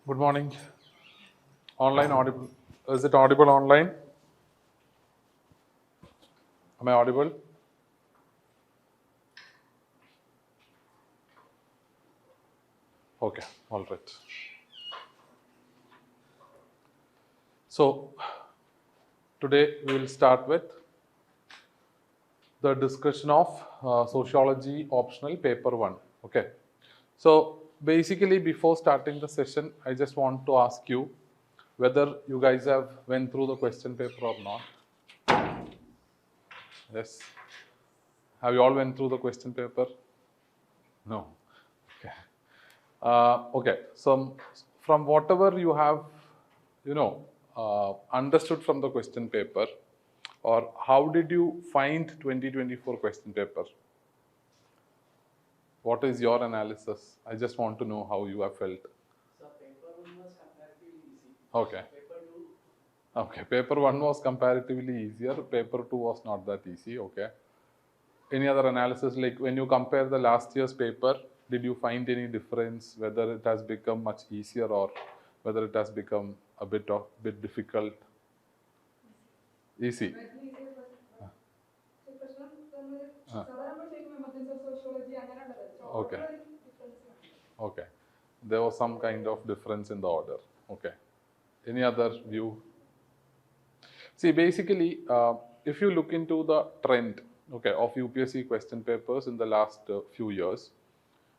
Good morning. Online audible. Is it audible online? Am I audible? Okay, all right. So, today we will start with the discussion of Sociology Optional Paper 1. Okay. So, basically before starting the session, I just want to ask you whether you guys have went through the question paper or not. Yes. Have you all went through the question paper? No. Okay. Okay. So, from whatever you have, understood from the question paper, or how did you find 2024 question paper? What is your analysis? I just want to know how you have felt. So paper 1 was comparatively easy. Okay. Paper 2. Okay. Paper 1 was comparatively easier. Paper 2 was not that easy. Okay. Any other analysis, like when you compare the last year's paper, did you find any difference, whether it has become much easier or whether it has become a bit difficult? Easy. Okay. Okay. There was some kind of difference in the order. Okay. Any other view? See, basically, if you look into the trend, okay, of UPSC question papers in the last few years,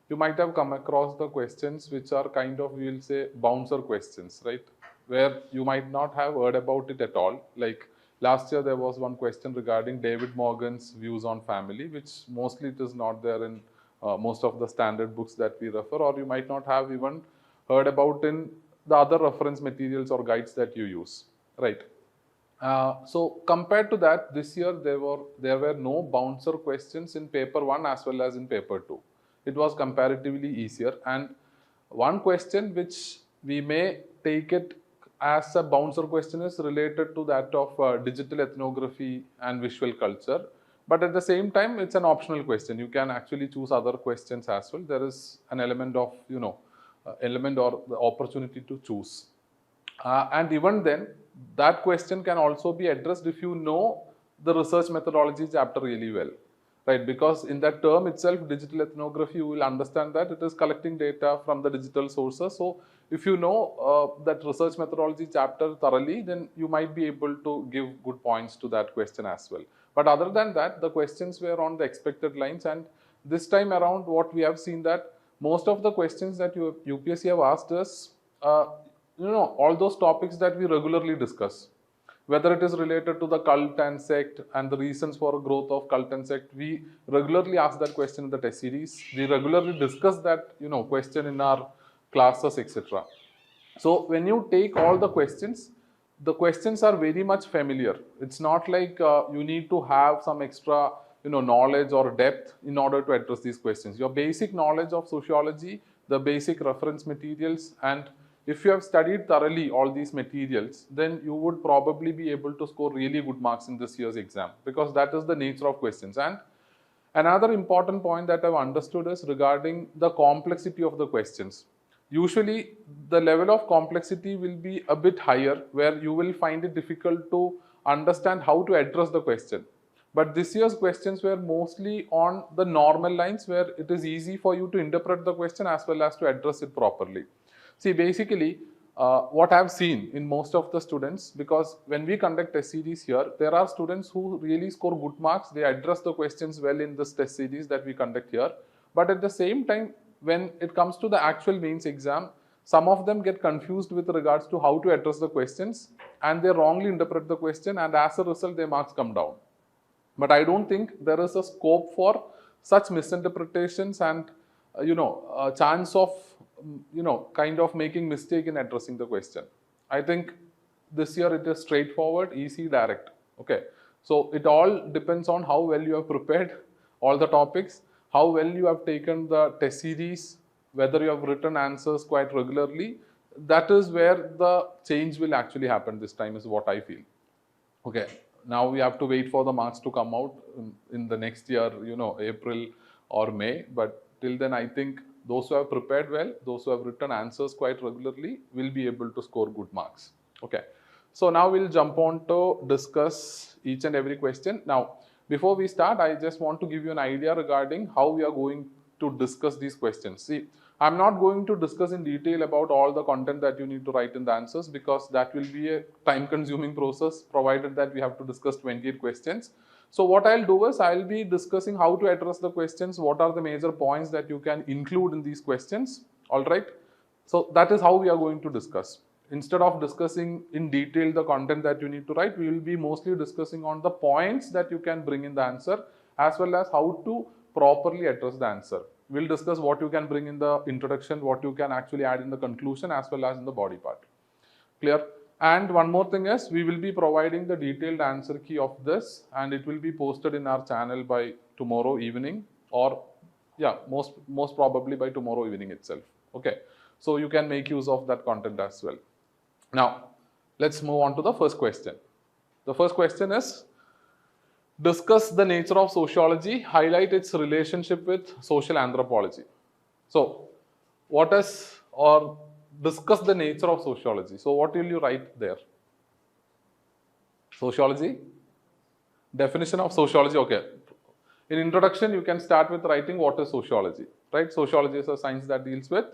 you might have come across the questions which are kind of, we will say, bouncer questions, right? Where you might not have heard about it at all. Like last year, there was one question regarding David Morgan's views on family, which mostly it is not there in most of the standard books that we refer, or you might not have even heard about in the other reference materials or guides that you use, right? So compared to that, this year there were no bouncer questions in paper 1 as well as in paper 2. It was comparatively easier, and one question which we may take it as a bouncer question is related to that of digital ethnography and visual culture. But at the same time, it's an optional question. You can actually choose other questions as well. There is an element of, element or the opportunity to choose. And even then, that question can also be addressed if you know the research methodology chapter really well, right? Because in that term itself, digital ethnography, you will understand that it is collecting data from the digital sources. So if you know that research methodology chapter thoroughly, then you might be able to give good points to that question as well. But other than that, the questions were on the expected lines. And this time around, what we have seen that most of the questions that UPSC have asked us, all those topics that we regularly discuss, whether it is related to the cult and sect and the reasons for growth of cult and sect, we regularly ask that question in the test series. We regularly discuss that, question in our classes, etc. So when you take all the questions are very much familiar. It's not like you need to have some extra, knowledge or depth in order to address these questions. Your basic knowledge of sociology, the basic reference materials, and if you have studied thoroughly all these materials, then you would probably be able to score really good marks in this year's exam, because that is the nature of questions. And another important point that I've understood is regarding the complexity of the questions. Usually, the level of complexity will be a bit higher, where you will find it difficult to understand how to address the question. But this year's questions were mostly on the normal lines, where it is easy for you to interpret the question as well as to address it properly. See, basically, what I've seen in most of the students, because when we conduct test series here, there are students who really score good marks. They address the questions well in this test series that we conduct here. But at the same time, when it comes to the actual mains exam, some of them get confused with regards to how to address the questions, and they wrongly interpret the question, and as a result, their marks come down. But I don't think there is a scope for such misinterpretations and a chance of kind of making mistake in addressing the question. I think this year it is straightforward, easy, direct. Okay, so it all depends on how well you have prepared all the topics, how well you have taken the test series, whether you have written answers quite regularly. That is where the change will actually happen this time, is what I feel. Okay, now we have to wait for the marks to come out in the next year, April or May. But till then, I think those who have prepared well, those who have written answers quite regularly will be able to score good marks. Okay. So now we'll jump on to discuss each and every question. Now, before we start, I just want to give you an idea regarding how we are going to discuss these questions. See, I'm not going to discuss in detail about all the content that you need to write in the answers, because that will be a time-consuming process, provided that we have to discuss 28 questions. So what I'll do is I'll be discussing how to address the questions, what are the major points that you can include in these questions, all right? So that is how we are going to discuss. Instead of discussing in detail the content that you need to write, we will be mostly discussing on the points that you can bring in the answer, as well as how to properly address the answer. We'll discuss what you can bring in the introduction, what you can actually add in the conclusion, as well as in the body part. Clear? And one more thing is, we will be providing the detailed answer key of this, and it will be posted in our channel by tomorrow evening, or yeah, most probably by tomorrow evening itself. Okay. So you can make use of that content as well. Now, let's move on to the first question. The first question is, discuss the nature of sociology, highlight its relationship with social anthropology. So, what is, or discuss the nature of sociology. So, what will you write there? Sociology? Definition of sociology, okay. In introduction, you can start with writing what is sociology, right? Sociology is a science that deals with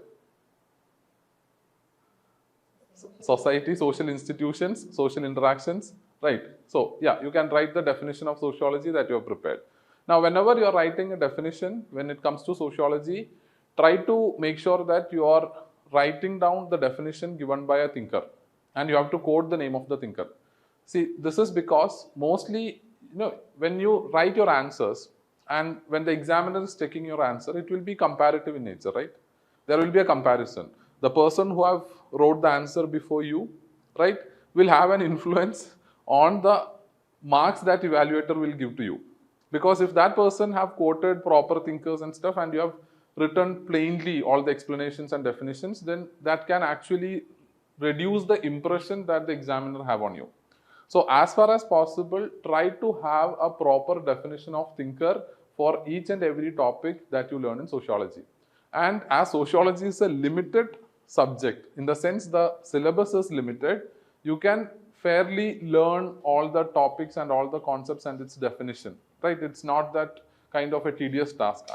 society, social institutions, social interactions, right? So, yeah, you can write the definition of sociology that you have prepared. Now, whenever you are writing a definition, when it comes to sociology, try to make sure that you are writing down the definition given by a thinker, and you have to quote the name of the thinker. See, this is because mostly, when you write your answers and when the examiner is checking your answer, it will be comparative in nature, right? There will be a comparison. The person who have wrote the answer before you, right, will have an influence on the marks that evaluator will give to you. Because if that person have quoted proper thinkers and stuff, and you have written plainly all the explanations and definitions, then that can actually reduce the impression that the examiner have on you. So as far as possible, try to have a proper definition of thinker for each and every topic that you learn in sociology. And as sociology is a limited subject, in the sense the syllabus is limited, you can fairly learn all the topics and all the concepts and its definition, right? It's not that kind of a tedious task.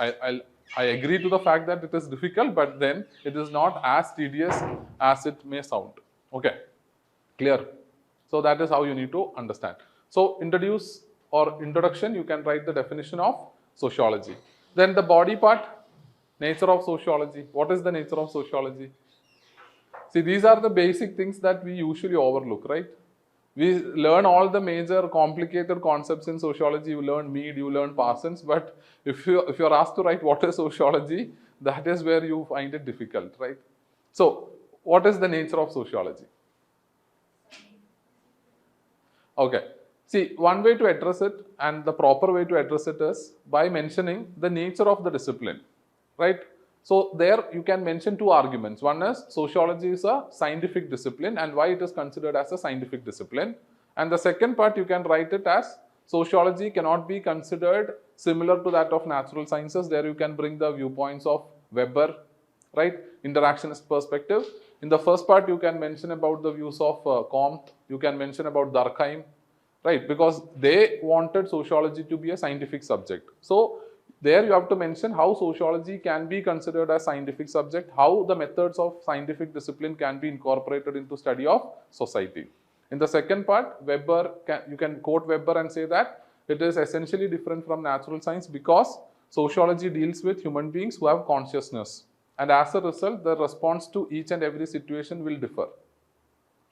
I agree to the fact that it is difficult, but then it is not as tedious as it may sound. Okay, clear? So that is how you need to understand. So introduce or introduction, you can write the definition of sociology. Then the body part, nature of sociology. What is the nature of sociology? See, these are the basic things that we usually overlook, right? We learn all the major complicated concepts in sociology. You learn Mead, you learn Parsons, but if you're asked to write what is sociology, that is where you find it difficult, right? So, what is the nature of sociology? Okay. See, one way to address it, and the proper way to address it, is by mentioning the nature of the discipline, right? So, there you can mention two arguments. One is sociology is a scientific discipline and why it is considered as a scientific discipline. And the second part, you can write it as sociology cannot be considered similar to that of natural sciences. There you can bring the viewpoints of Weber, right? Interactionist perspective. In the first part, you can mention about the views of Comte. You can mention about Durkheim, right? Because they wanted sociology to be a scientific subject. So, there you have to mention how sociology can be considered as scientific subject, how the methods of scientific discipline can be incorporated into study of society. In the second part, you can quote Weber and say that it is essentially different from natural science because sociology deals with human beings who have consciousness. And as a result, the response to each and every situation will differ,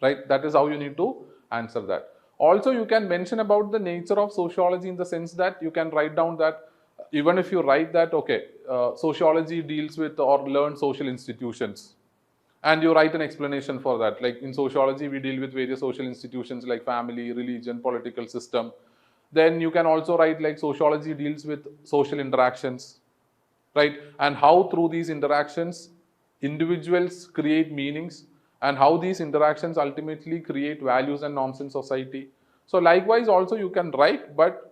right? That is how you need to answer that. Also, you can mention about the nature of sociology in the sense that you can write down that even if you write that, okay, sociology deals with or learns social institutions, and you write an explanation for that. Like in sociology, we deal with various social institutions like family, religion, political system. Then you can also write like sociology deals with social interactions, right? And how through these interactions, individuals create meanings and how these interactions ultimately create values and norms in society. So likewise also you can write, but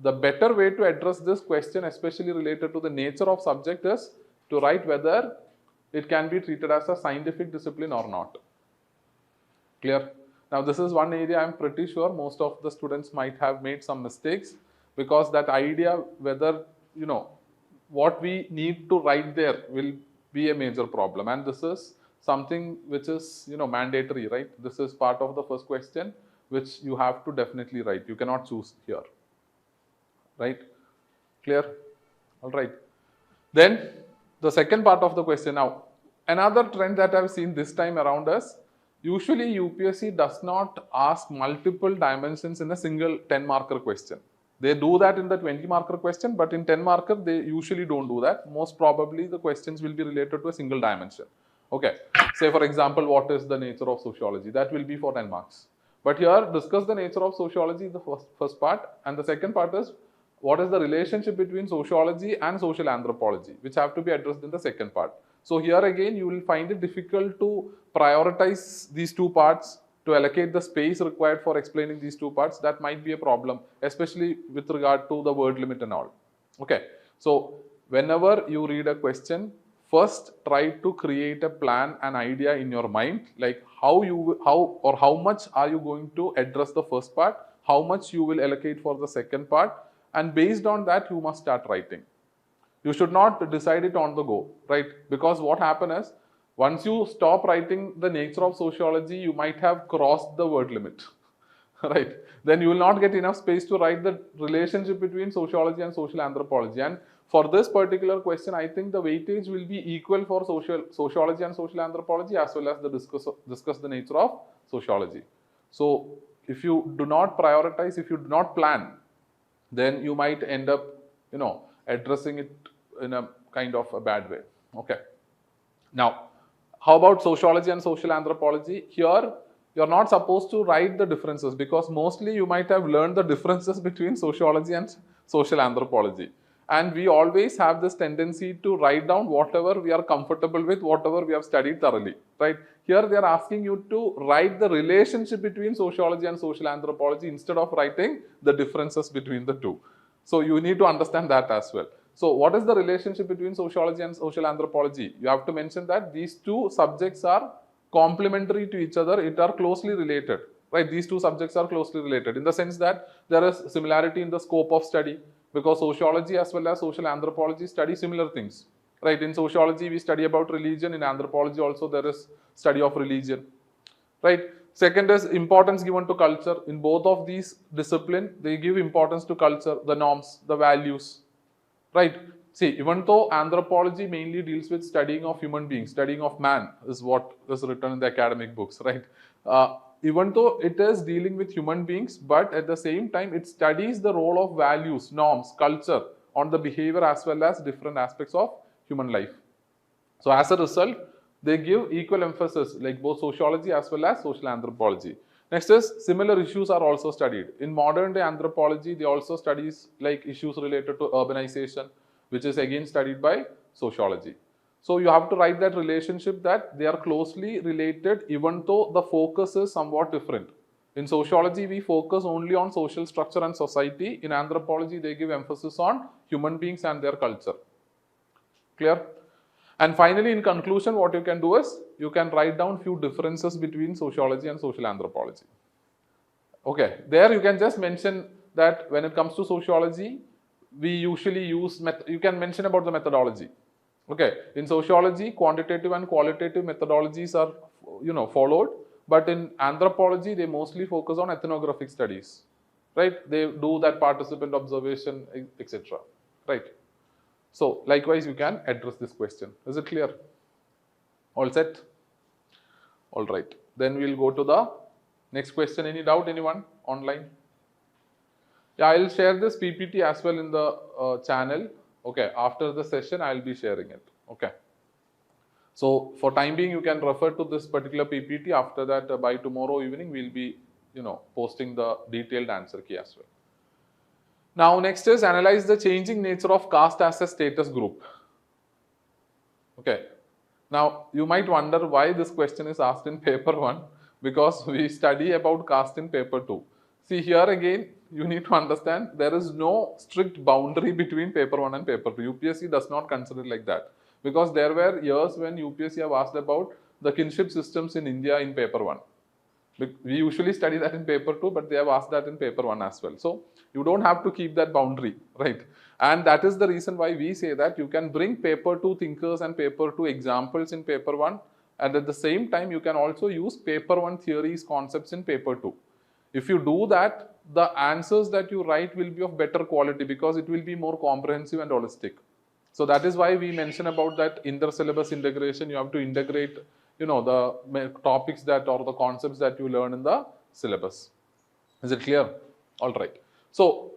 the better way to address this question, especially related to the nature of subject, is to write whether it can be treated as a scientific discipline or not. Clear? Now this is one area I'm pretty sure most of the students might have made some mistakes, because that idea whether, you know, what we need to write there will be a major problem, and this is something which is, you know, mandatory, right? This is part of the first question which you have to definitely write. You cannot choose here, right? Clear? All right. Then the second part of the question. Now, another trend that I've seen this time around is, usually UPSC does not ask multiple dimensions in a single 10 marker question. They do that in the 20 marker question, but in 10 marker, they usually don't do that. Most probably the questions will be related to a single dimension. Okay. Say for example, what is the nature of sociology? That will be for 10 marks. But here, discuss the nature of sociology, the first part, and the second part is, what is the relationship between sociology and social anthropology, which have to be addressed in the second part. So here again, you will find it difficult to prioritize these two parts, to allocate the space required for explaining these two parts. That might be a problem, especially with regard to the word limit and all. Okay. So whenever you read a question, first try to create a plan, an idea in your mind, like how much are you going to address the first part, how much you will allocate for the second part, and based on that you must start writing. You should not decide it on the go, right? Because what happens is, once you stop writing the nature of sociology, you might have crossed the word limit, right? Then you will not get enough space to write the relationship between sociology and social anthropology. And for this particular question, I think the weightage will be equal for sociology and social anthropology, as well as the discuss the nature of sociology. So if you do not prioritize, if you do not plan, then you might end up, you know, addressing it in a kind of a bad way. Okay. Now, how about sociology and social anthropology? Here, you're not supposed to write the differences, because mostly you might have learned the differences between sociology and social anthropology. And we always have this tendency to write down whatever we are comfortable with, whatever we have studied thoroughly, right? Here they are asking you to write the relationship between sociology and social anthropology instead of writing the differences between the two. So you need to understand that as well. So what is the relationship between sociology and social anthropology? You have to mention that these two subjects are complementary to each other. It are closely related, right? These two subjects are closely related in the sense that there is similarity in the scope of study, because sociology as well as social anthropology study similar things, right? In sociology, we study about religion. In anthropology also, there is study of religion, right? Second is importance given to culture. In both of these disciplines, they give importance to culture, the norms, the values, right? See, even though anthropology mainly deals with studying of human beings, studying of man is what is written in the academic books, right? Even though it is dealing with human beings, but at the same time, it studies the role of values, norms, culture on the behavior as well as different aspects of human life. So as a result, they give equal emphasis, like both sociology as well as social anthropology. Next is similar issues are also studied. In modern day anthropology, they also studies like issues related to urbanization, which is again studied by sociology. So you have to write that relationship, that they are closely related even though the focus is somewhat different. In sociology, we focus only on social structure and society. In anthropology, they give emphasis on human beings and their culture. Clear? And finally, in conclusion, what you can do is, you can write down few differences between sociology and social anthropology. Okay, there you can just mention that when it comes to sociology, we usually use, you can mention about the methodology. Okay, in sociology, quantitative and qualitative methodologies are, you know, followed, but in anthropology, they mostly focus on ethnographic studies, right? They do that participant observation, etc., right? So likewise, you can address this question. Is it clear? All set? All right. Then we'll go to the next question. Any doubt, anyone online? Yeah, I'll share this PPT as well in the channel. Okay, after the session, I'll be sharing it. Okay. So for time being, you can refer to this particular PPT. After that, by tomorrow evening, we'll be, you know, posting the detailed answer key as well. Now, next is analyze the changing nature of caste as a status group. Okay. Now, you might wonder why this question is asked in paper 1, because we study about caste in paper 2. See, here again, you need to understand there is no strict boundary between paper 1 and paper 2. UPSC does not consider it like that. Because there were years when UPSC have asked about the kinship systems in India in paper 1. We usually study that in paper 2, but they have asked that in paper 1 as well. So you don't have to keep that boundary, right? And that is the reason why we say that you can bring paper 2 thinkers and paper 2 examples in paper 1, and at the same time you can also use paper 1 theories concepts in paper 2. If you do that, the answers that you write will be of better quality because it will be more comprehensive and holistic. So that is why we mention about that inter-syllabus integration. You have to integrate, the topics that or the concepts that you learn in the syllabus. Is it clear? All right. So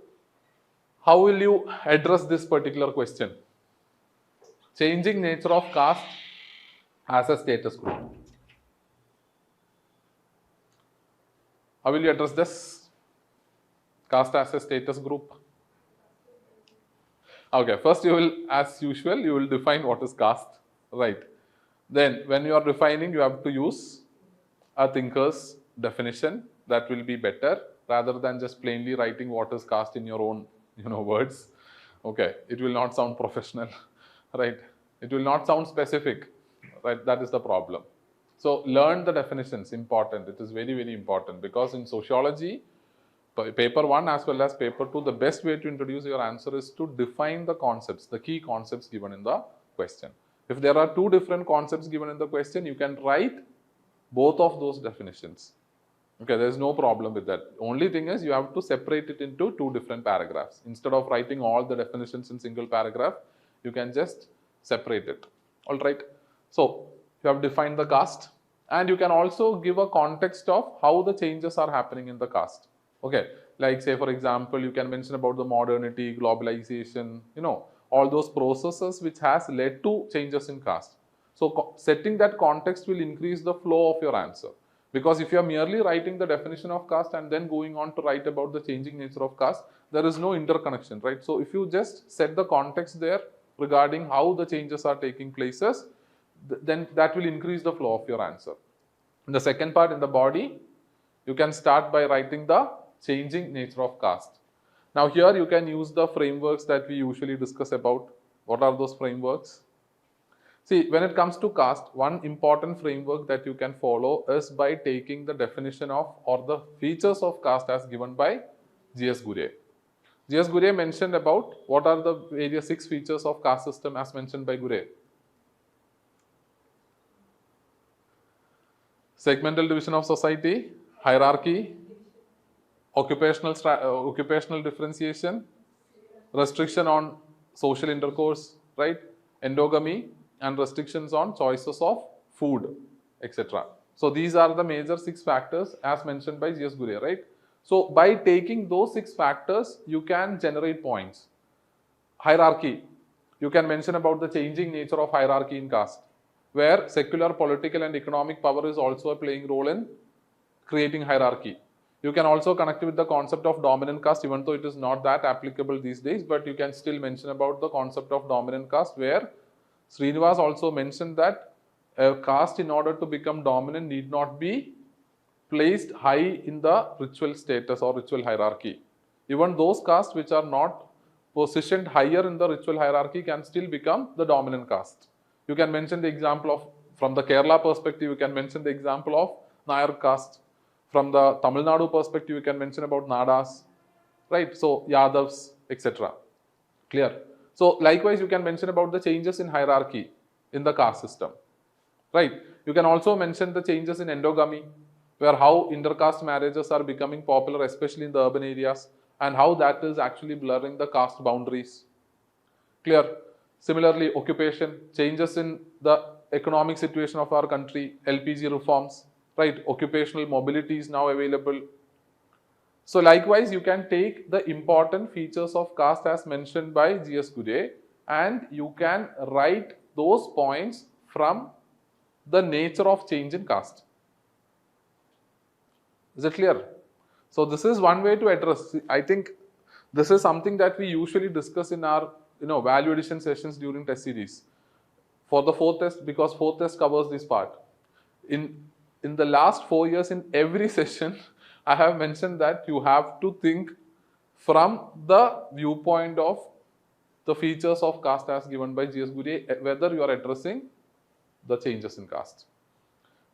how will you address this particular question? Changing nature of caste as a status group. How will you address this? Caste as a status group. Okay, first you will, as usual, you will define what is caste, right? Then when you are defining, you have to use a thinker's definition. That will be better rather than just plainly writing what is caste in your own, words. Okay, it will not sound professional, right? It will not sound specific, right? That is the problem. So learn the definitions, important. It is very, very important because in sociology, paper 1 as well as paper 2, the best way to introduce your answer is to define the concepts, the key concepts given in the question. If there are 2 different concepts given in the question, you can write both of those definitions. Okay, there is no problem with that. Only thing is you have to separate it into 2 different paragraphs. Instead of writing all the definitions in single paragraph, you can just separate it. All right. So you have defined the caste, and you can also give a context of how the changes are happening in the caste. Okay, like say for example, you can mention about the modernity, globalization, all those processes which has led to changes in caste. So setting that context will increase the flow of your answer. Because if you are merely writing the definition of caste and then going on to write about the changing nature of caste, there is no interconnection, right? So if you just set the context there regarding how the changes are taking places, then that will increase the flow of your answer. In the second part, in the body, you can start by writing the changing nature of caste. Now here you can use the frameworks that we usually discuss about. What are those frameworks? See, when it comes to caste, one important framework that you can follow is by taking the definition of or the features of caste as given by G.S. Gure. G.S. Gure mentioned about what are the various 6 features of caste system as mentioned by Gure. Segmental division of society, hierarchy, occupational differentiation, restriction on social intercourse, right? Endogamy, and restrictions on choices of food, etc. So these are the major 6 factors as mentioned by G.S. Gure, right? So by taking those 6 factors, you can generate points. Hierarchy, you can mention about the changing nature of hierarchy in caste, where secular, political and economic power is also playing role in creating hierarchy. You can also connect with the concept of dominant caste, even though it is not that applicable these days, but you can still mention about the concept of dominant caste, where Srinivas also mentioned that a caste in order to become dominant need not be placed high in the ritual status or ritual hierarchy. Even those castes which are not positioned higher in the ritual hierarchy can still become the dominant caste. You can mention the example of, from the Kerala perspective, you can mention the example of Nair caste. From the Tamil Nadu perspective, you can mention about Nadas, right? So Yadavs, etc. Clear? So likewise, you can mention about the changes in hierarchy in the caste system, right? You can also mention the changes in endogamy, where how intercaste marriages are becoming popular, especially in the urban areas, and how that is actually blurring the caste boundaries. Clear? Similarly, occupation, changes in the economic situation of our country, LPG reforms, right? Occupational mobility is now available. So likewise, you can take the important features of caste as mentioned by G.S. Gure and you can write those points from the nature of change in caste. Is it clear? So this is one way to address. I think this is something that we usually discuss in our value addition sessions during test series. For the 4th test, because 4th test covers this part. In the last 4 years, in every session, I have mentioned that you have to think from the viewpoint of the features of caste as given by G.S. Ghurye, whether you are addressing the changes in caste.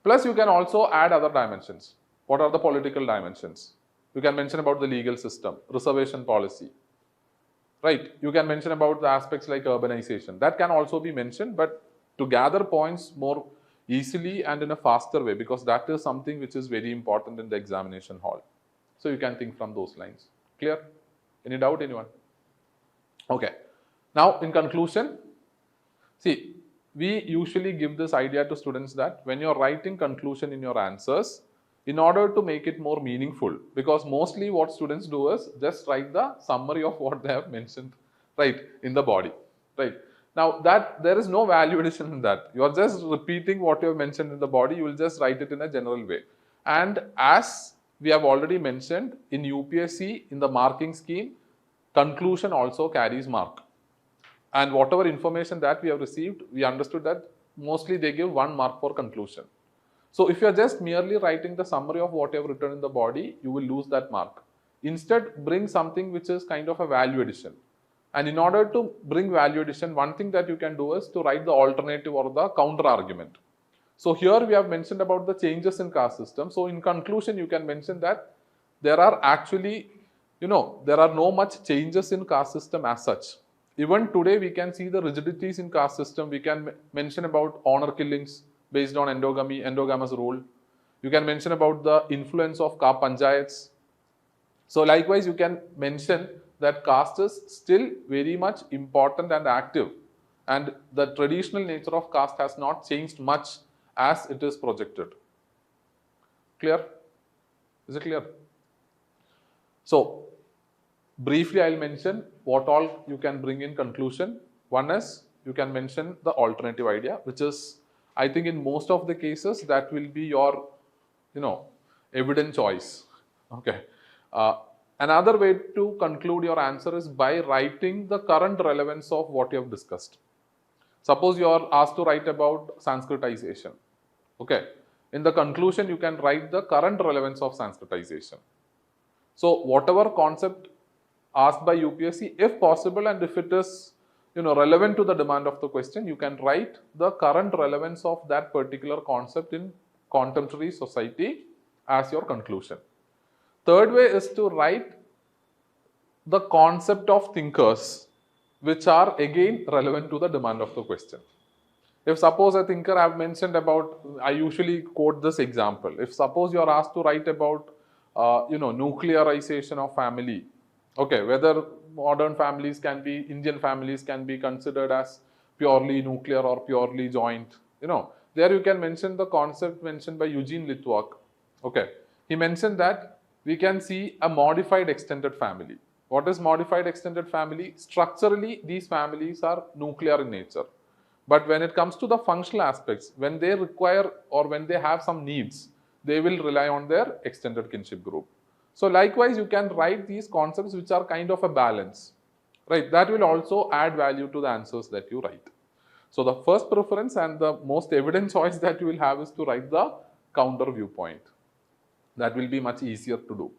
Plus, you can also add other dimensions. What are the political dimensions? You can mention about the legal system, reservation policy, right? You can mention about the aspects like urbanization. That can also be mentioned, but to gather points more easily and in a faster way, because that is something which is very important in the examination hall. So you can think from those lines. Clear? Any doubt, anyone? Okay. Now, in conclusion, see, we usually give this idea to students that when you're writing conclusion in your answers, in order to make it more meaningful, because mostly what students do is just write the summary of what they have mentioned, right, in the body, right. Now, that there is no value addition in that. You are just repeating what you have mentioned in the body, you will just write it in a general way. And as we have already mentioned, in UPSC, in the marking scheme, conclusion also carries mark. And whatever information that we have received, we understood that mostly they give 1 mark for conclusion. So if you are just merely writing the summary of what you have written in the body, you will lose that mark. Instead, bring something which is kind of a value addition. And in order to bring value addition, one thing that you can do is to write the alternative or the counter argument. So here we have mentioned about the changes in caste system. So in conclusion, you can mention that there are actually, there are no much changes in caste system as such. Even today, we can see the rigidities in caste system. We can mention about honor killings based on endogamy, endogamous rule. You can mention about the influence of ka panchayats. So likewise, you can mention that caste is still very much important and active. And the traditional nature of caste has not changed much as it is projected. Clear? Is it clear? So, briefly, I'll mention what all you can bring in conclusion. One is, you can mention the alternative idea, which is, I think in most of the cases, that will be your, evident choice. Okay. Another way to conclude your answer is by writing the current relevance of what you have discussed. Suppose you are asked to write about Sanskritization. Okay. In the conclusion, you can write the current relevance of Sanskritization. So, whatever concept asked by UPSC, if possible, and if it is relevant to the demand of the question, you can write the current relevance of that particular concept in contemporary society as your conclusion. Third way is to write the concept of thinkers which are again relevant to the demand of the question. If suppose a thinker I have mentioned about, I usually quote this example. If suppose you are asked to write about, nuclearization of family, okay, whether modern families can be, Indian families can be considered as purely nuclear or purely joint, there you can mention the concept mentioned by Eugene Litwak. Okay, he mentioned that we can see a modified extended family. What is modified extended family? Structurally, these families are nuclear in nature. But when it comes to the functional aspects, when they require or when they have some needs, they will rely on their extended kinship group. So likewise, you can write these concepts which are kind of a balance, right? That will also add value to the answers that you write. So the first preference and the most evident choice that you will have is to write the counter viewpoint. That will be much easier to do.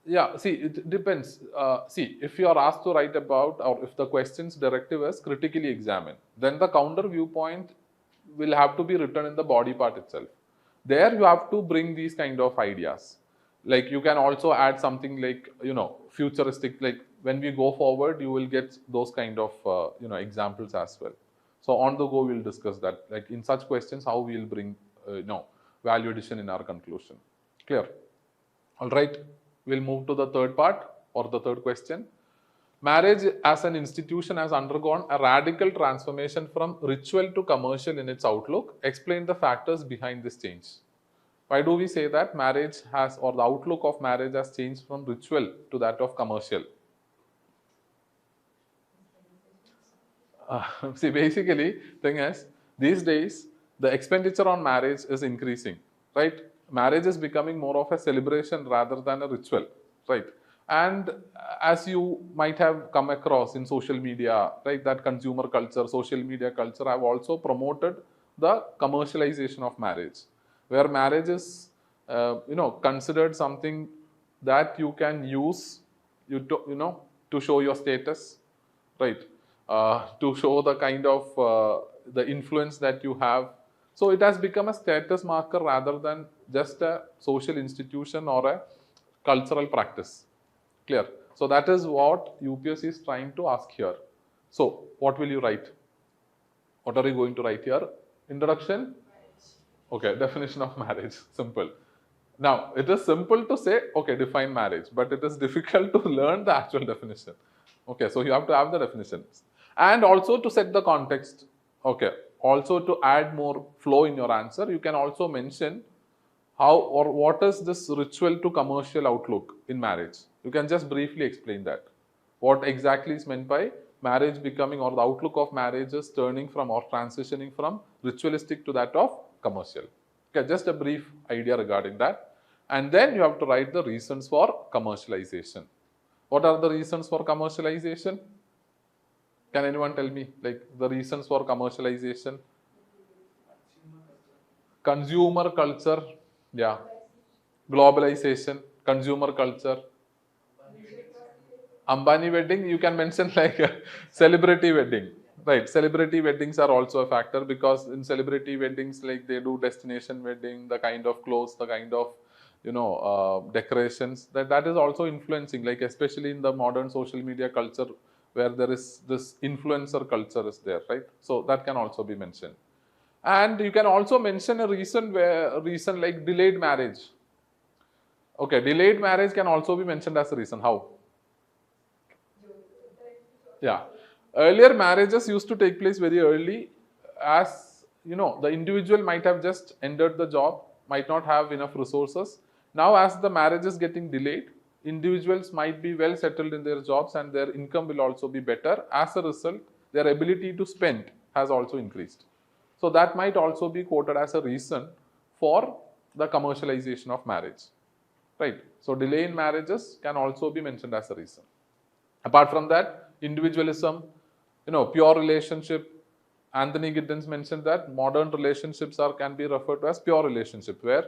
Yeah, see, it depends. See, if you are asked to write about, or if the question's directive is critically examine, then the counter viewpoint will have to be written in the body part itself. There you have to bring these kind of ideas. Like you can also add something like, futuristic, like when we go forward, you will get those kind of, examples as well. So on the go, we'll discuss that. Like in such questions, how we'll bring, value addition in our conclusion. Clear? All right. We'll move to the third part or the third question. Marriage as an institution has undergone a radical transformation from ritual to commercial in its outlook. Explain the factors behind this change. Why do we say that marriage has, or the outlook of marriage has changed from ritual to that of commercial? See, basically, thing is, these days, the expenditure on marriage is increasing, right? Marriage is becoming more of a celebration rather than a ritual, right? And as you might have come across in social media, right, that consumer culture, social media culture have also promoted the commercialization of marriage, where marriage is, considered something that you can use to show your status, right? To show the kind of the influence that you have. So it has become a status marker rather than just a social institution or a cultural practice. Clear? So that is what UPSC is trying to ask here. So what will you write? What are you going to write here? Introduction? Okay, definition of marriage. Simple. Now, it is simple to say, okay, define marriage, but it is difficult to learn the actual definition. Okay, so you have to have the definitions. And also to set the context. Okay, also to add more flow in your answer, you can also mention how or what is this ritual to commercial outlook in marriage. You can just briefly explain that. What exactly is meant by marriage becoming, or the outlook of marriage is turning from or transitioning from ritualistic to that of commercial. Okay, just a brief idea regarding that. And then you have to write the reasons for commercialization. What are the reasons for commercialization? Can anyone tell me, like, the reasons for commercialization? Consumer culture, yeah. Globalization, consumer culture. Ambani wedding, you can mention like a celebrity wedding, right? Celebrity weddings are also a factor, because in celebrity weddings, like, they do destination wedding, the kind of clothes, the kind of decorations, that is also influencing, like, especially in the modern social media culture, where there is this influencer culture is there, right? So that can also be mentioned. And you can also mention a reason like delayed marriage. Okay, delayed marriage can also be mentioned as a reason. How? Yeah. Earlier marriages used to take place very early, as the individual might have just entered the job, might not have enough resources. Now, as the marriage is getting delayed, individuals might be well settled in their jobs and their income will also be better. As a result, their ability to spend has also increased. So that might also be quoted as a reason for the commercialization of marriage, right? So delay in marriages can also be mentioned as a reason. Apart from that, individualism, pure relationship. Anthony Giddens mentioned that modern relationships can be referred to as pure relationship, where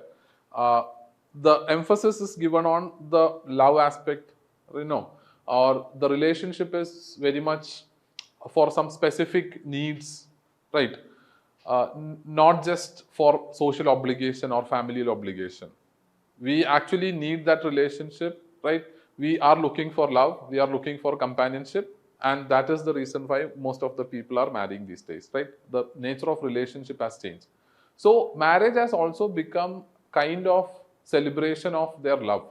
the emphasis is given on the love aspect, or the relationship is very much for some specific needs, right? Not just for social obligation or familial obligation. We actually need that relationship, right? We are looking for love, we are looking for companionship, and that is the reason why most of the people are marrying these days, right? The nature of relationship has changed. So marriage has also become kind of celebration of their love.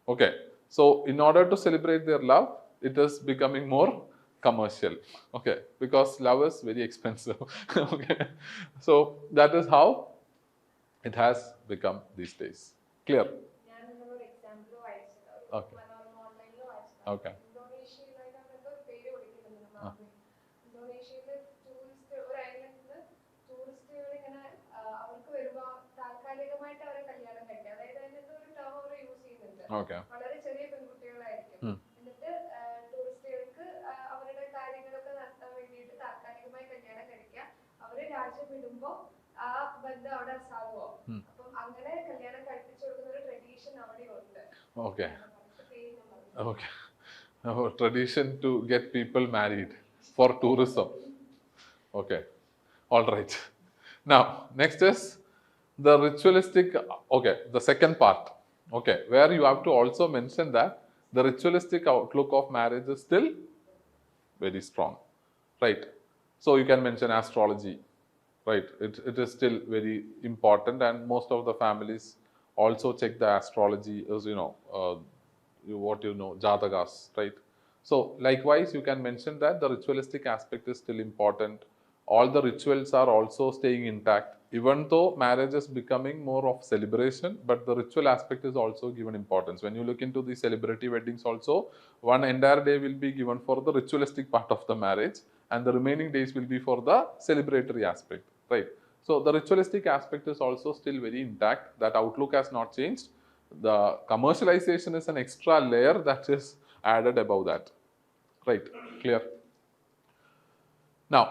Okay, so in order to celebrate their love, it is becoming more commercial. Okay, because love is very expensive. Okay, so that is how it has become these days. Clear? Okay. Okay. ഇന്തോനേഷ്യയിലെ tourist ഒരു ഐലൻഡില് ടൂറിസ്റ്റുകൾ ഇങ്ങനെ അവർക്ക് വരുമ്പോ താൽക്കാലികമായിട്ട് അവരെ കല്യാണം കഴിക്കുക. അതായത് അതിനകത്ത് ഒരു ടേം അവർ യൂസ് ചെയ്യുന്നുണ്ട്. വളരെ ചെറിയ പെൺകുട്ടികളായിരിക്കും. എന്നിട്ട് ടൂറിസ്റ്റുകൾക്ക് അവരുടെ കാര്യങ്ങളൊക്കെ നടത്താൻ വേണ്ടിയിട്ട് താൽക്കാലികമായി കല്യാണം കഴിക്കുക. അവര് രാജ്യം വിടുമ്പോ ആ ബന്ധം അവിടെ സാധുവാകും. അപ്പം അങ്ങനെ കല്യാണം കഴിപ്പിച്ചു കൊടുക്കുന്ന ഒരു ട്രഡീഷൻ അവിടെ ഉണ്ട്. Okay. Okay. Our tradition to get people married for tourism. Okay. All right. Now, next is the ritualistic, okay, the second part. Okay, where you have to also mention that the ritualistic outlook of marriage is still very strong, right? So you can mention astrology, right? It is still very important, and most of the families also check the astrology as jatakas, right? So likewise, you can mention that the ritualistic aspect is still important. All the rituals are also staying intact, even though marriage is becoming more of celebration, but the ritual aspect is also given importance. When you look into the celebrity weddings also, one entire day will be given for the ritualistic part of the marriage, and the remaining days will be for the celebratory aspect, right? So the ritualistic aspect is also still very intact. That outlook has not changed. The commercialization is an extra layer that is added above that, right? Clear? Now,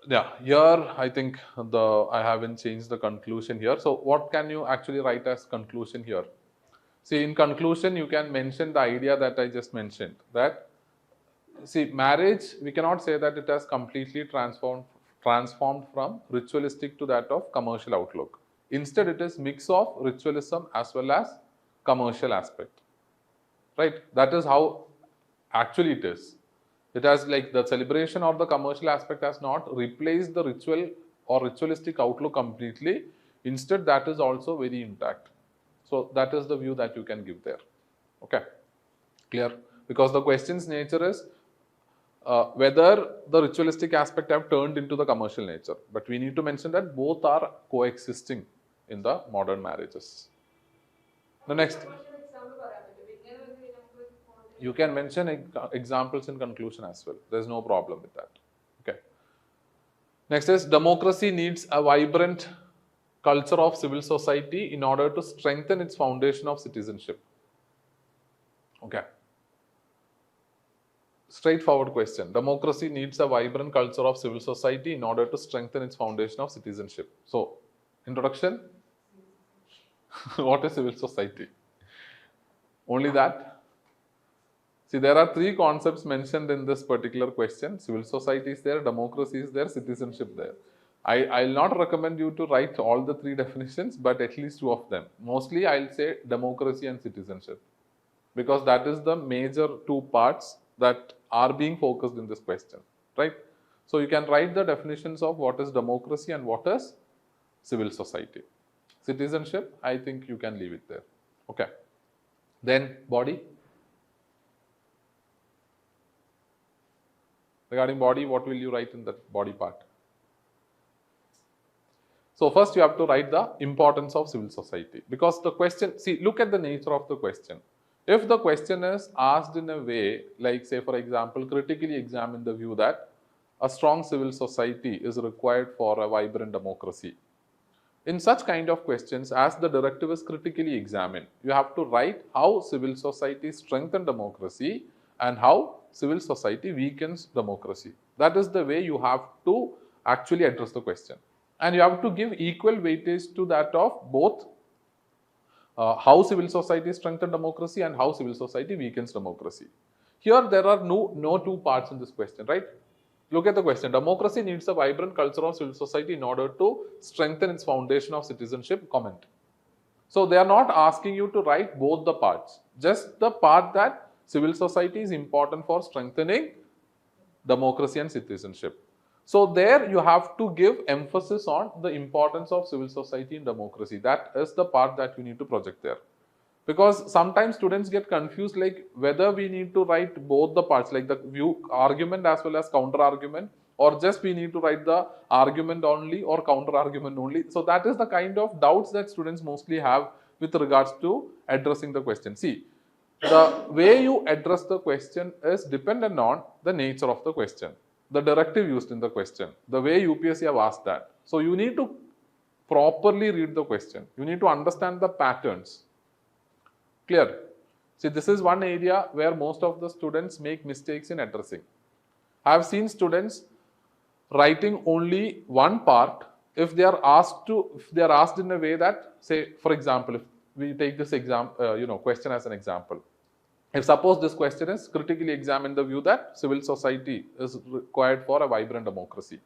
Yeah, here I think I haven't changed the conclusion here. So what can you actually write as conclusion here? See, in conclusion, you can mention the idea that I just mentioned, that see, marriage, we cannot say that it has completely transformed from ritualistic to that of commercial outlook. Instead, it is mix of ritualism as well as commercial aspect. Right? That is how actually it is. It has, like, the celebration or the commercial aspect has not replaced the ritual or ritualistic outlook completely. Instead, that is also very intact. So that is the view that you can give there. Okay, clear? Because the question's nature is whether the ritualistic aspect have turned into the commercial nature. But we need to mention that both are coexisting in the modern marriages. The next, you can mention examples in conclusion as well. There's no problem with that. Okay. Next is, democracy needs a vibrant culture of civil society in order to strengthen its foundation of citizenship. Okay. Straightforward question. Democracy needs a vibrant culture of civil society in order to strengthen its foundation of citizenship. So, introduction. What is civil society? Only that? See, there are three concepts mentioned in this particular question. Civil society is there, democracy is there, citizenship there. I'll not recommend you to write all the three definitions, but at least two of them. Mostly, I'll say democracy and citizenship, because that is the major two parts that are being focused in this question, right? So you can write the definitions of what is democracy and what is civil society. Citizenship, I think you can leave it there. Okay. Then body. Regarding body, what will you write in that body part? So first you have to write the importance of civil society, because the question, see, look at the nature of the question. If the question is asked in a way, like, say, for example, critically examine the view that a strong civil society is required for a vibrant democracy. In such kind of questions, as the directive is critically examined, you have to write how civil society strengthens democracy and how civil society weakens democracy. That is the way you have to actually address the question. And you have to give equal weightage to that of both how civil society strengthens democracy and how civil society weakens democracy. Here, there are no two parts in this question, right? Look at the question. Democracy needs a vibrant culture of civil society in order to strengthen its foundation of citizenship. Comment. So, they are not asking you to write both the parts, just the part that civil society is important for strengthening democracy and citizenship. So, there you have to give emphasis on the importance of civil society in democracy. That is the part that you need to project there. Because sometimes students get confused, like whether we need to write both the parts, like the view argument as well as counter argument, or just we need to write the argument only or counter argument only. So that is the kind of doubts that students mostly have with regards to addressing the question. See, the way you address the question is dependent on the nature of the question, the directive used in the question, the way UPSC have asked that. So you need to properly read the question. You need to understand the patterns. Clear? See, this is one area where most of the students make mistakes in addressing. I have seen students writing only one part if they are asked in a way that, say, for example, if we take this question as an example. If suppose this question is critically examine the view that civil society is required for a vibrant democracy.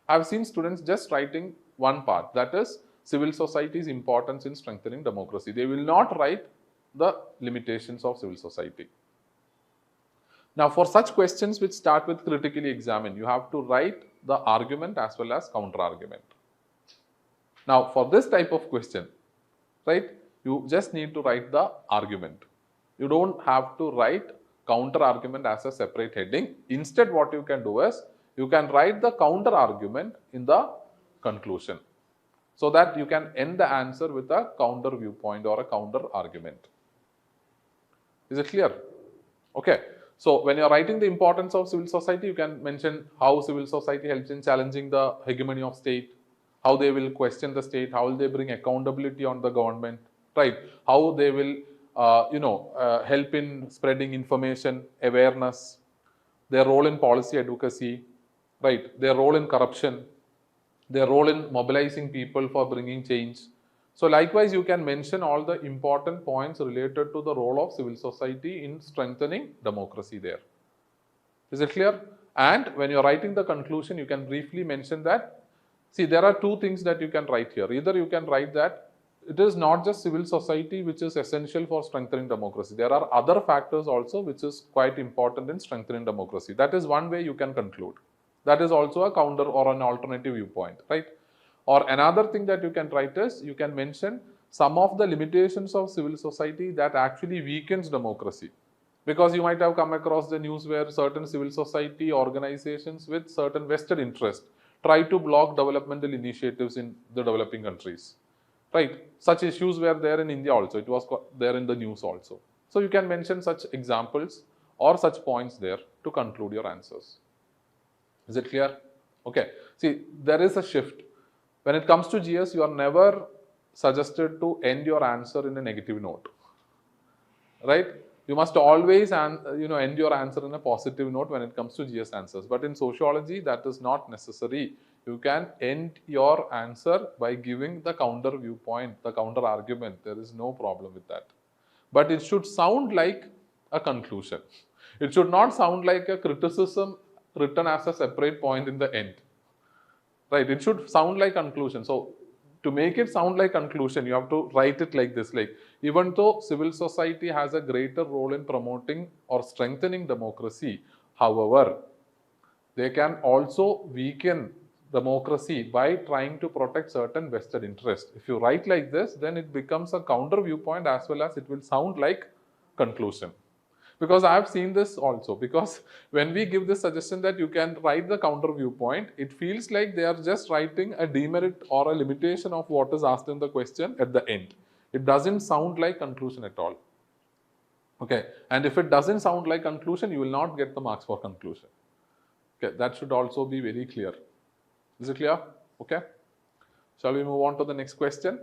I have seen students just writing one part, that is civil society's importance in strengthening democracy. They will not write the limitations of civil society. Now, for such questions which start with critically examine, you have to write the argument as well as counter argument. Now, for this type of question, right, you just need to write the argument. You don't have to write counter argument as a separate heading. Instead, what you can do is, you can write the counter argument in the conclusion, so that you can end the answer with a counter viewpoint or a counter argument. Is it clear? Okay. So, when you are writing the importance of civil society, you can mention how civil society helps in challenging the hegemony of state, how they will question the state, how will they bring accountability on the government, right? How they will, help in spreading information, awareness, their role in policy advocacy, right? Their role in corruption, their role in mobilizing people for bringing change. So likewise, you can mention all the important points related to the role of civil society in strengthening democracy there. Is it clear? And when you're writing the conclusion, you can briefly mention that, see, there are two things that you can write here. Either you can write that it is not just civil society which is essential for strengthening democracy. There are other factors also which is quite important in strengthening democracy. That is one way you can conclude. That is also a counter or an alternative viewpoint, right? Or another thing that you can write is, you can mention some of the limitations of civil society that actually weakens democracy. Because you might have come across the news where certain civil society organizations with certain vested interest try to block developmental initiatives in the developing countries, right? Such issues were there in India also. It was there in the news also. So you can mention such examples or such points there to conclude your answers. Is it clear? Okay. See, there is a shift. When it comes to GS, you are never suggested to end your answer in a negative note, right? You must always end your answer in a positive note when it comes to GS answers. But in sociology, that is not necessary. You can end your answer by giving the counter viewpoint, the counter argument. There is no problem with that. But it should sound like a conclusion. It should not sound like a criticism written as a separate point in the end. Right? It should sound like conclusion. So to make it sound like conclusion, you have to write it like this, like, even though civil society has a greater role in promoting or strengthening democracy, however, they can also weaken democracy by trying to protect certain vested interests. If you write like this, then it becomes a counter viewpoint as well as it will sound like conclusion. Because I have seen this also, because when we give this suggestion that you can write the counter viewpoint, it feels like they are just writing a demerit or a limitation of what is asked in the question at the end. It doesn't sound like conclusion at all. Okay, and if it doesn't sound like conclusion, you will not get the marks for conclusion. Okay, that should also be very clear. Is it clear? Okay. Shall we move on to the next question?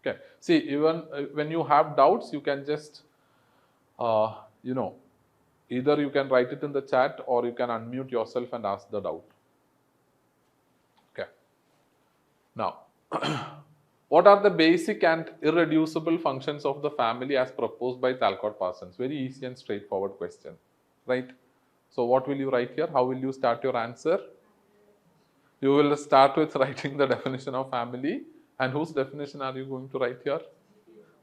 Okay. See, even when you have doubts, you can just either you can write it in the chat or you can unmute yourself and ask the doubt. Okay. Now, what are the basic and irreducible functions of the family as proposed by Talcott Parsons? Very easy and straightforward question, right? So what will you write here? How will you start your answer? You will start with writing the definition of family. And whose definition are you going to write here?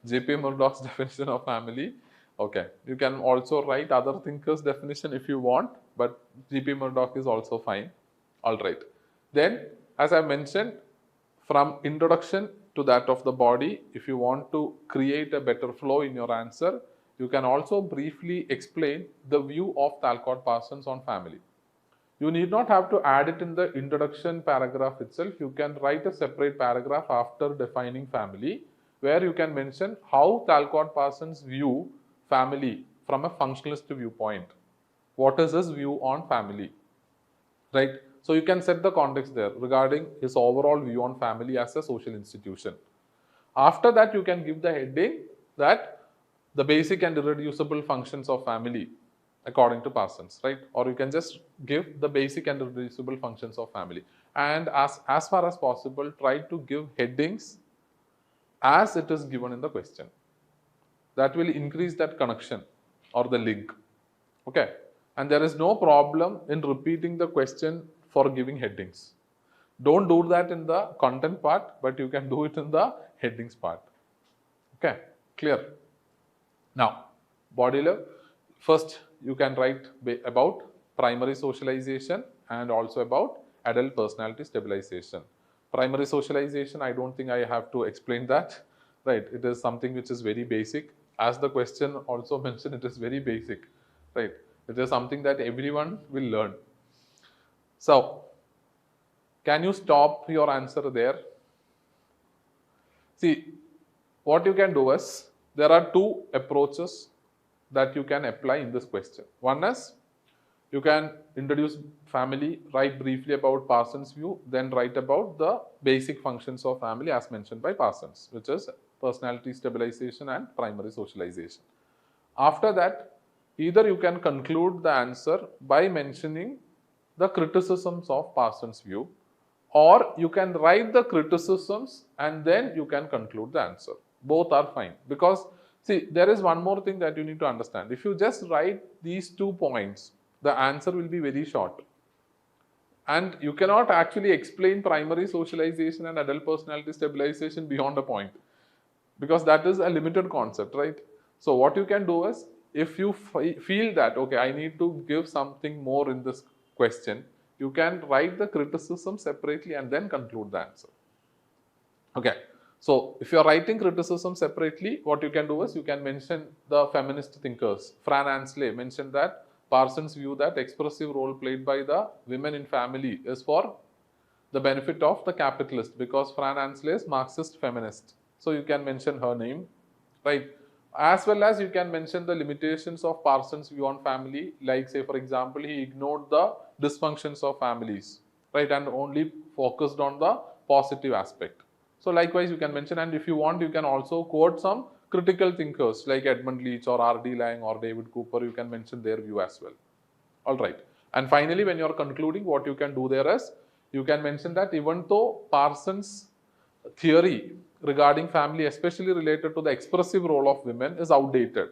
J.P. Murdoch's definition of family. Okay, you can also write other thinkers' definition if you want, but J.P. Murdoch is also fine. All right. Then, as I mentioned, from introduction to that of the body, if you want to create a better flow in your answer, you can also briefly explain the view of Talcott Parsons on family. You need not have to add it in the introduction paragraph itself. You can write a separate paragraph after defining family, where you can mention how Talcott Parsons view family from a functionalist viewpoint. What is his view on family, right? So you can set the context there regarding his overall view on family as a social institution. After that, you can give the heading that the basic and irreducible functions of family according to Parsons, right? Or you can just give the basic and irreducible functions of family. And as far as possible, try to give headings as it is given in the question. That will increase that connection or the link. Okay. And there is no problem in repeating the question for giving headings. Don't do that in the content part, but you can do it in the headings part. Okay. Clear? Now, body level. First, you can write about primary socialization and also about adult personality stabilization. Primary socialization, I don't think I have to explain that, right? It is something which is very basic. As the question also mentioned, it is very basic, right? It is something that everyone will learn. So, can you stop your answer there? See, what you can do is, there are two approaches that you can apply in this question. One is, you can introduce family, write briefly about Parsons' view, then write about the basic functions of family as mentioned by Parsons, which is personality stabilization and primary socialization. After that, either you can conclude the answer by mentioning the criticisms of Parsons' view, or you can write the criticisms and then you can conclude the answer. Both are fine, because see, there is one more thing that you need to understand. If you just write these 2 points, the answer will be very short. And you cannot actually explain primary socialization and adult personality stabilization beyond a point, because that is a limited concept, right? So what you can do is, if you feel that, okay, I need to give something more in this question, you can write the criticism separately and then conclude the answer. Okay. So if you are writing criticism separately, what you can do is you can mention the feminist thinkers. Fran Ansley mentioned that Parsons' view that expressive role played by the women in family is for the benefit of the capitalist, because Fran Ansley is Marxist feminist. So you can mention her name, right? As well as you can mention the limitations of Parsons' view on family, like say for example, he ignored the dysfunctions of families, right, and only focused on the positive aspect. So likewise you can mention, and if you want you can also quote some critical thinkers like Edmund Leach or R.D. Laing or David Cooper. You can mention their view as well. All right. And finally, when you are concluding, what you can do there is, you can mention that even though Parsons' theory regarding family, especially related to the expressive role of women, is outdated,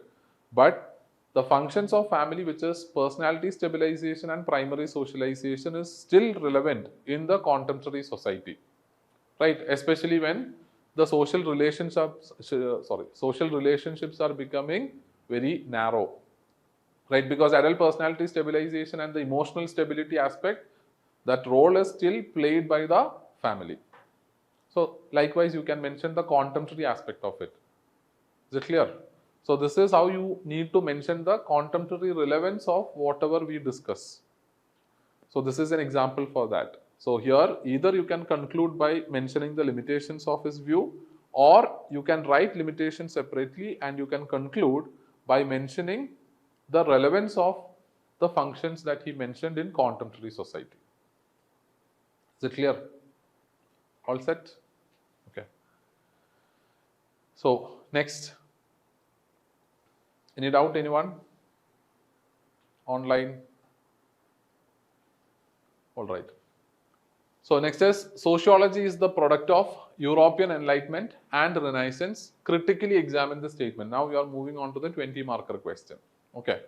but the functions of family, which is personality stabilization and primary socialization, is still relevant in the contemporary society, right? Especially when the social relationships are becoming very narrow, right? Because adult personality stabilization and the emotional stability aspect, that role is still played by the family. So likewise you can mention the contemporary aspect of it. Is it clear? So this is how you need to mention the contemporary relevance of whatever we discuss. So this is an example for that. So here either you can conclude by mentioning the limitations of his view, or you can write limitations separately and you can conclude by mentioning the relevance of the functions that he mentioned in contemporary society. Is it clear? All set? Okay. So next, any doubt, anyone? Online? All right. So next is, sociology is the product of European Enlightenment and Renaissance. Critically examine the statement. Now we are moving on to the 20-marker question. Okay.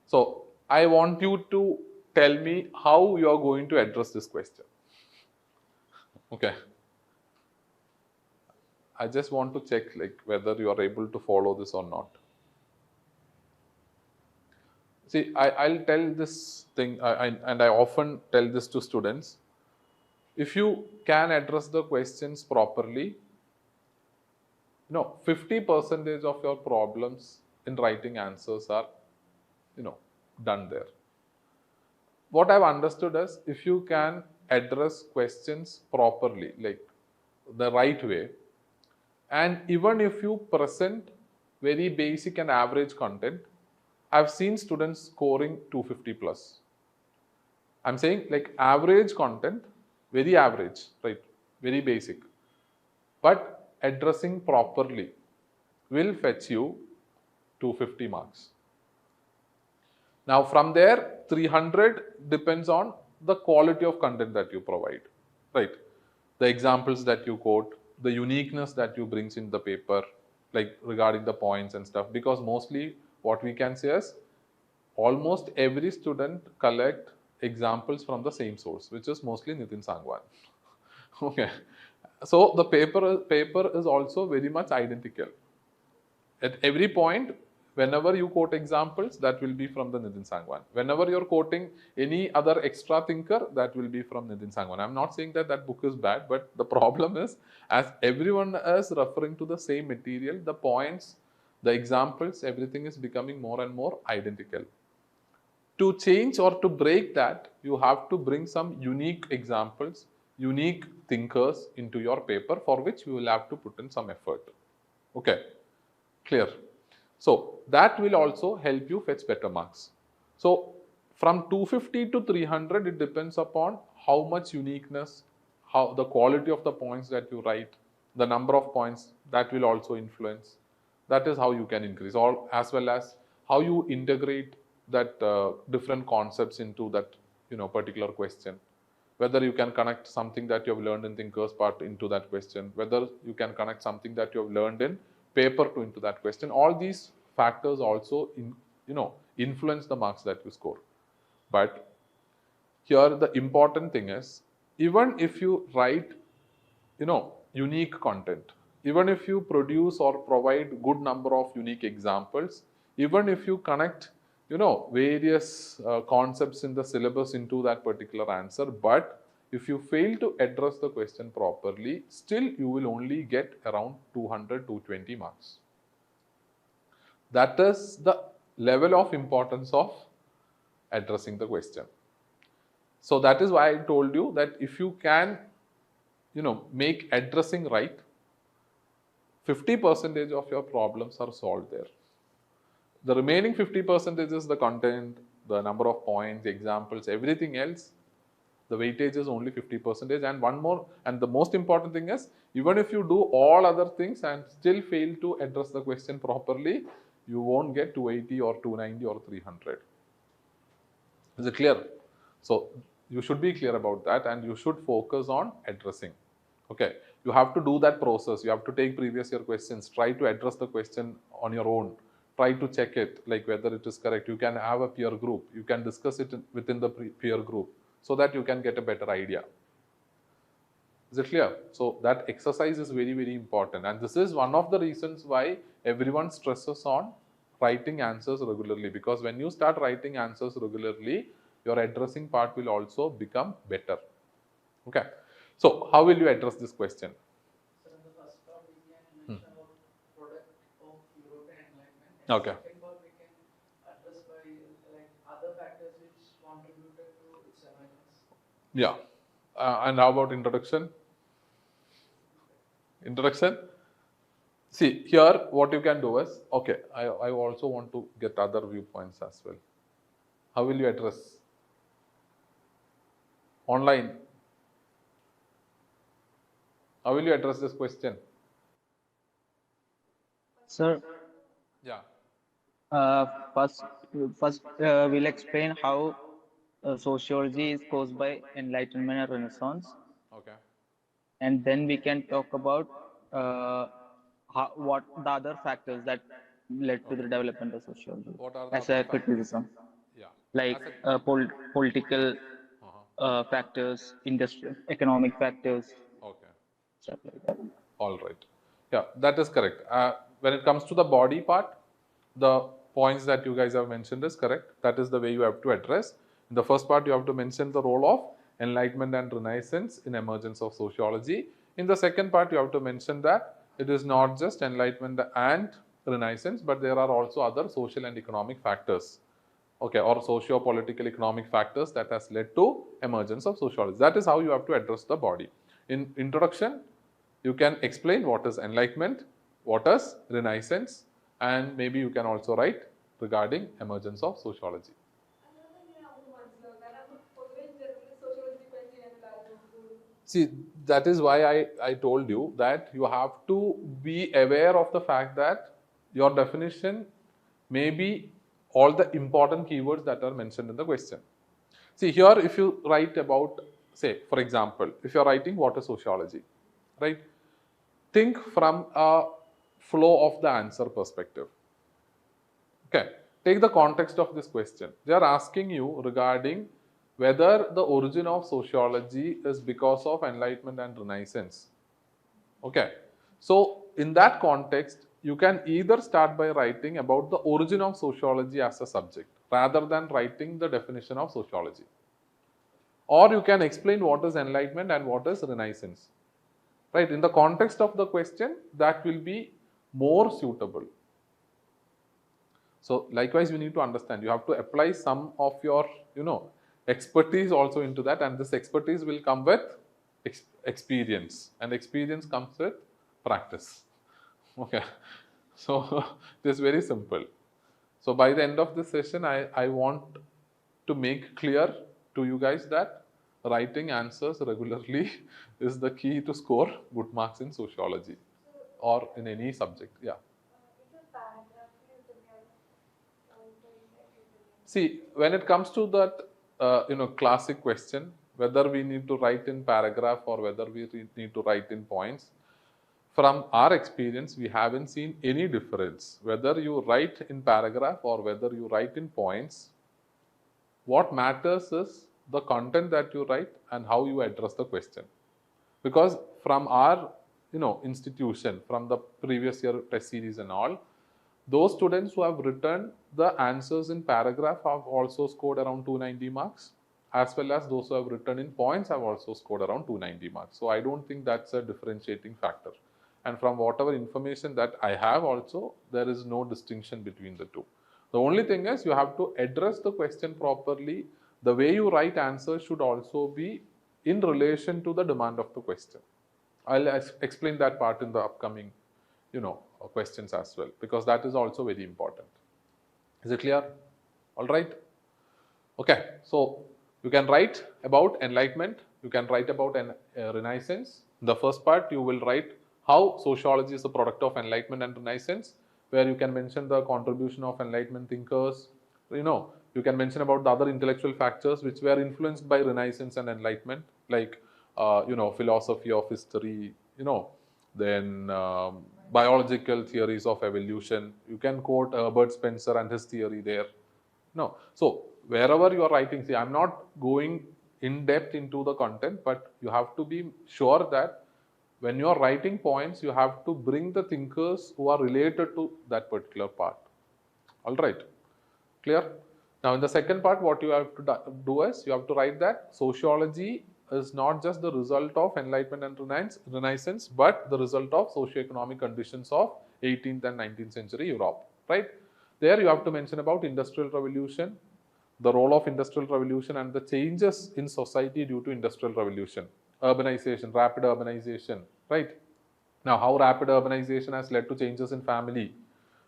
So I want you to tell me how you are going to address this question. Okay. I just want to check like whether you are able to follow this or not. See, I'll tell this thing, and I often tell this to students. If you can address the questions properly, 50% of your problems in writing answers are, done there. What I've understood is, if you can address questions properly, like the right way, and even if you present very basic and average content, I've seen students scoring 250 plus. I'm saying like average content, very average, right? Very basic. But addressing properly will fetch you 250 marks. Now from there, 300 depends on the quality of content that you provide, right? The examples that you quote, the uniqueness that you brings in the paper, like regarding the points and stuff, because mostly what we can say is almost every student collect examples from the same source, which is mostly Nitin Sangwan. Okay. So the paper is also very much identical. At every point, whenever you quote examples, that will be from the Nitin Sangwan. Whenever you're quoting any other extra thinker, that will be from Nitin Sangwan. I'm not saying that that book is bad, but the problem is, as everyone is referring to the same material, the points, the examples, everything is becoming more and more identical. To change or to break that, you have to bring some unique examples, unique thinkers into your paper, for which you will have to put in some effort. Okay, clear? So that will also help you fetch better marks. So from 250 to 300, it depends upon how much uniqueness, how the quality of the points that you write, the number of points that will also influence. That is how you can increase, or as well as how you integrate that different concepts into that particular question, whether you can connect something that you have learned in thinkers part into that question, whether you can connect something that you have learned in paper to into that question. All these factors also influence the marks that you score. But here the important thing is, even if you write unique content, even if you produce or provide good number of unique examples, even if you connect various concepts in the syllabus into that particular answer, but if you fail to address the question properly, still you will only get around 200 to 220 marks. That is the level of importance of addressing the question. So that is why I told you that if you can make addressing right, 50% of your problems are solved there. The remaining 50% is the content, the number of points, examples, everything else. The weightage is only 50%. And one more, and the most important thing is, even if you do all other things and still fail to address the question properly, you won't get 280 or 290 or 300. Is it clear? So you should be clear about that, and you should focus on addressing. Okay, you have to do that process. You have to take previous year questions, try to address the question on your own, try to check it, like whether it is correct. You can have a peer group, you can discuss it within the peer group, so that you can get a better idea. Is it clear? So that exercise is very, very important, and this is one of the reasons why everyone stresses on writing answers regularly, because when you start writing answers regularly, your addressing part will also become better. Okay. So how will you address this question? So in the first part we can mention about product of European Enlightenment. Okay. Second part we can address by like other factors which contributed to its emergence. Yeah. And how about introduction? Introduction? See, here what you can do is, okay, I also want to get other viewpoints as well. How will you address? Online. How will you address this question? Sir, Yeah. first we'll explain how sociology is caused by Enlightenment and Renaissance, Okay. and then we can talk about what the other factors that led to the development of sociology What are the as other a factors? criticism, Yeah. like As a, political factors, industrial, economic factors, okay. stuff like that. All right. Yeah, that is correct. When it comes to the body part, the points that you guys have mentioned is correct. That is the way you have to address. In the first part, you have to mention the role of Enlightenment and Renaissance in emergence of sociology. In the second part, you have to mention that it is not just Enlightenment and Renaissance, but there are also other social and economic factors, okay, or socio-political economic factors that has led to emergence of sociology. That is how you have to address the body. In introduction, you can explain what is Enlightenment, what is Renaissance, and maybe you can also write regarding emergence of sociology. See, that is why I told you that you have to be aware of the fact that your definition may be all the important keywords that are mentioned in the question. See, here if you write about, say, for example, if you are writing what is sociology, right? Think from a flow of the answer perspective. Okay, take the context of this question. They are asking you regarding whether the origin of sociology is because of Enlightenment and Renaissance. Okay, so in that context, you can either start by writing about the origin of sociology as a subject rather than writing the definition of sociology. Or you can explain what is Enlightenment and what is Renaissance. Right, in the context of the question, that will be more suitable. So likewise, you need to understand, you have to apply some of your, expertise also into that, and this expertise will come with experience, and experience comes with practice. Okay, so it is very simple. So by the end of this session, I want to make clear to you guys that writing answers regularly is the key to score good marks in sociology or in any subject. Yeah. See, when it comes to that classic question, whether we need to write in paragraph or whether we need to write in points. From our experience, we haven't seen any difference. Whether you write in paragraph or whether you write in points, what matters is the content that you write and how you address the question. Because from our institution, from the previous year test series and all, those students who have written the answers in paragraph have also scored around 290 marks, as well as those who have written in points have also scored around 290 marks. So I don't think that's a differentiating factor. And from whatever information that I have also, there is no distinction between the two. The only thing is you have to address the question properly. The way you write answers should also be in relation to the demand of the question. I'll explain that part in the upcoming, questions as well, because that is also very important. Is it clear? All right. Okay. So you can write about enlightenment. You can write about Renaissance. In the first part, you will write how sociology is a product of enlightenment and Renaissance, where you can mention the contribution of enlightenment thinkers. You can mention about the other intellectual factors which were influenced by Renaissance and enlightenment, like philosophy of history, then biological theories of evolution. You can quote Herbert Spencer and his theory there. So wherever you are writing, see, I'm not going in depth into the content, but you have to be sure that when you are writing points, you have to bring the thinkers who are related to that particular part. All right, clear? Now in the second part, what you have to do is you have to write that sociology is not just the result of enlightenment and Renaissance, but the result of socio-economic conditions of 18th and 19th century Europe, right? There you have to mention about industrial revolution, the role of industrial revolution and the changes in society due to industrial revolution, urbanization, rapid urbanization, right? Now, how rapid urbanization has led to changes in family,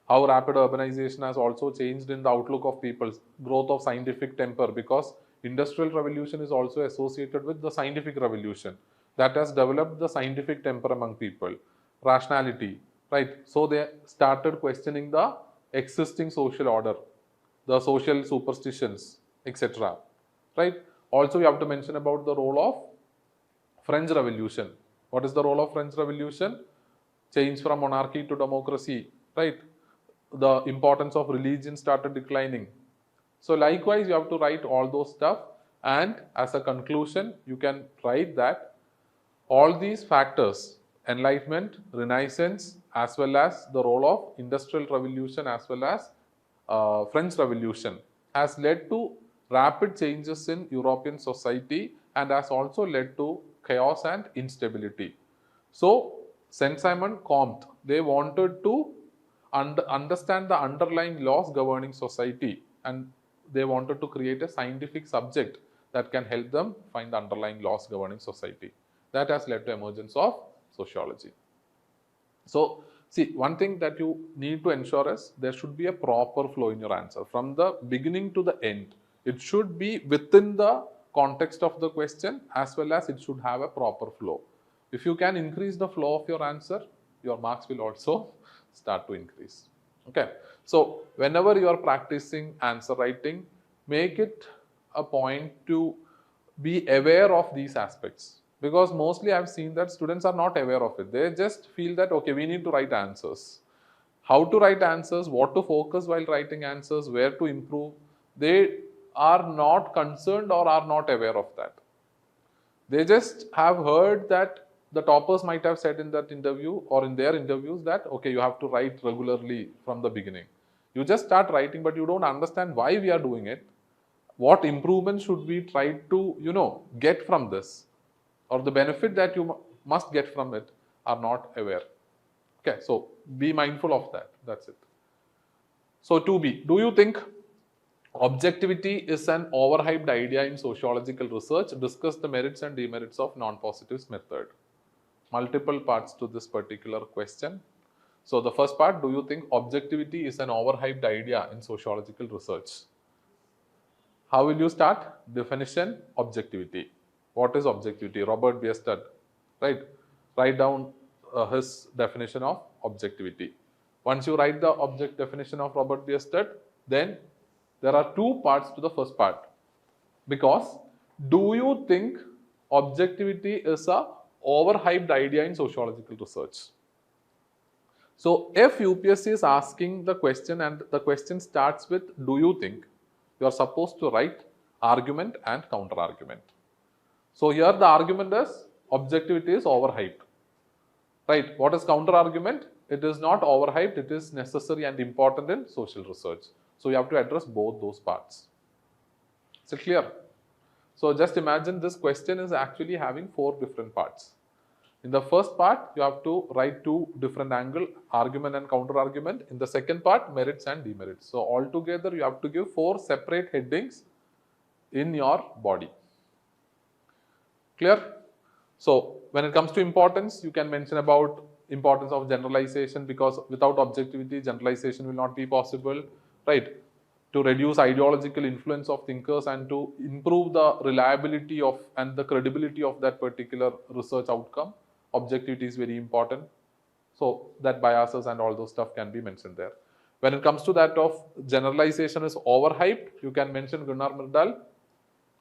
how rapid urbanization has also changed in the outlook of people, growth of scientific temper, because industrial revolution is also associated with the scientific revolution that has developed the scientific temper among people, rationality, right? So they started questioning the existing social order, the social superstitions, etc., right? Also, you have to mention about the role of French Revolution. What is the role of French Revolution? Change from monarchy to democracy, right? The importance of religion started declining. So likewise, you have to write all those stuff, and as a conclusion, you can write that all these factors, enlightenment, Renaissance, as well as the role of industrial revolution as well as French Revolution has led to rapid changes in European society and has also led to chaos and instability. So Saint-Simon Comte, they wanted to understand the underlying laws governing society, and they wanted to create a scientific subject that can help them find the underlying laws governing society. That has led to emergence of sociology. So see, one thing that you need to ensure is there should be a proper flow in your answer from the beginning to the end. It should be within the context of the question as well as it should have a proper flow. If you can increase the flow of your answer, your marks will also start to increase. Okay. So whenever you are practicing answer writing, make it a point to be aware of these aspects, because mostly I've seen that students are not aware of it. They just feel that, okay, we need to write answers. How to write answers, what to focus while writing answers, where to improve, they are not concerned or are not aware of that. They just have heard that the toppers might have said in that interview or in their interviews that, okay, you have to write regularly from the beginning. You just start writing, but you don't understand why we are doing it. What improvements should we try to, get from this, or the benefit that you must get from it, are not aware. Okay, so be mindful of that. That's it. So 2B, do you think objectivity is an overhyped idea in sociological research? Discuss the merits and demerits of non-positives method. Multiple parts to this particular question. So the first part, do you think objectivity is an overhyped idea in sociological research? How will you start? Definition, objectivity. What is objectivity? Robert Bierstadt, right? Write down his definition of objectivity. Once you write the definition of Robert Bierstadt, then there are two parts to the first part. Because do you think objectivity is a overhyped idea in sociological research? So if UPSC is asking the question and the question starts with do you think, you are supposed to write argument and counter argument. So here the argument is objectivity is overhyped. Right? What is counter argument? It is not overhyped, it is necessary and important in social research. So you have to address both those parts. Is it clear? So just imagine this question is actually having 4 different parts. In the first part, you have to write 2 different angle, argument and counter argument. In the second part, merits and demerits. So altogether, you have to give 4 separate headings in your body. Clear? So when it comes to importance, you can mention about importance of generalization, because without objectivity, generalization will not be possible, right? To reduce ideological influence of thinkers and to improve the reliability of and the credibility of that particular research outcome, objectivity is very important. So that biases and all those stuff can be mentioned there. When it comes to that of generalization is overhyped, you can mention Gunnar Myrdal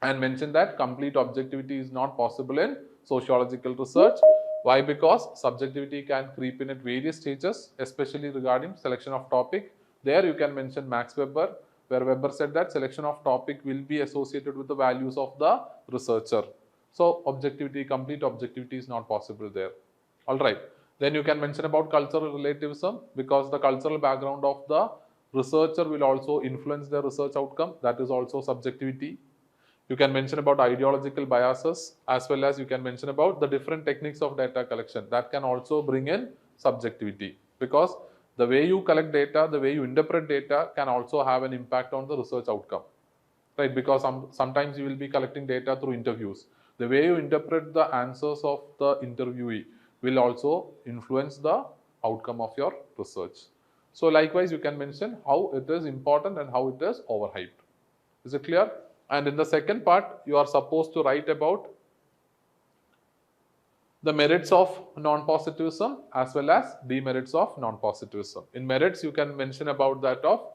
and mention that complete objectivity is not possible in sociological research. Why? Because subjectivity can creep in at various stages, especially regarding selection of topic. There you can mention Max Weber, where Weber said that selection of topic will be associated with the values of the researcher. So objectivity, complete objectivity is not possible there. All right. Then you can mention about cultural relativism, because the cultural background of the researcher will also influence the research outcome. That is also subjectivity. You can mention about ideological biases, as well as you can mention about the different techniques of data collection. That can also bring in subjectivity, because the way you collect data, the way you interpret data can also have an impact on the research outcome, right? Because sometimes you will be collecting data through interviews. The way you interpret the answers of the interviewee will also influence the outcome of your research. So likewise, you can mention how it is important and how it is overhyped. Is it clear? And in the second part, you are supposed to write about the merits of non-positivism as well as demerits of non-positivism. In merits, you can mention about that of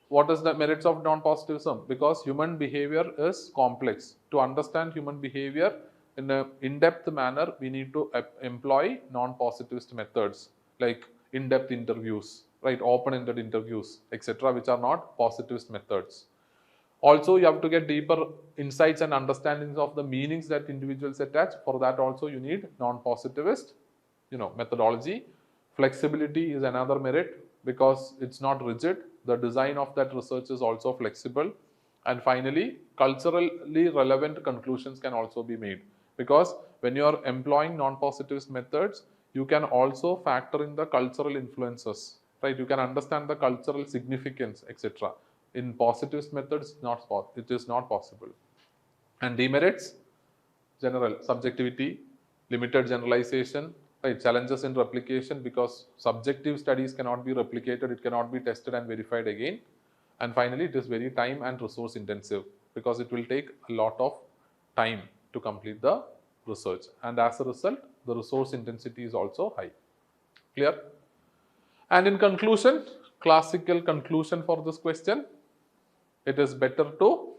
what is the merits of non-positivism, because human behavior is complex. To understand human behavior in an in-depth manner, we need to employ non-positivist methods like in-depth interviews, right? Open-ended interviews, etc., which are not positivist methods. Also, you have to get deeper insights and understandings of the meanings that individuals attach. For that also you need non-positivist, methodology. Flexibility is another merit, because it's not rigid. The design of that research is also flexible. And finally, culturally relevant conclusions can also be made, because when you are employing non-positivist methods, you can also factor in the cultural influences, right? You can understand the cultural significance, etc. In positivist methods, it is not possible. And demerits, general subjectivity, limited generalization, right? Challenges in replication, because subjective studies cannot be replicated, it cannot be tested and verified again. And finally, it is very time and resource intensive, because it will take a lot of time to complete the research. And as a result, the resource intensity is also high. Clear? And in conclusion, classical conclusion for this question, it is better to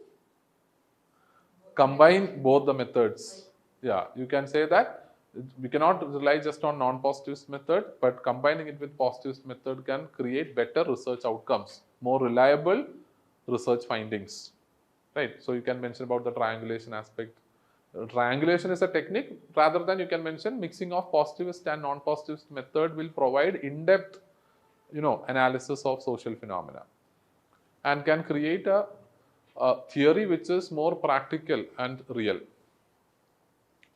combine both the methods. Yeah, you can say that we cannot rely just on non-positivist method, but combining it with positivist method can create better research outcomes, more reliable research findings, right? So you can mention about the triangulation aspect. Triangulation is a technique. Rather than, you can mention mixing of positivist and non-positivist method will provide in-depth, analysis of social phenomena, and can create a theory which is more practical and real.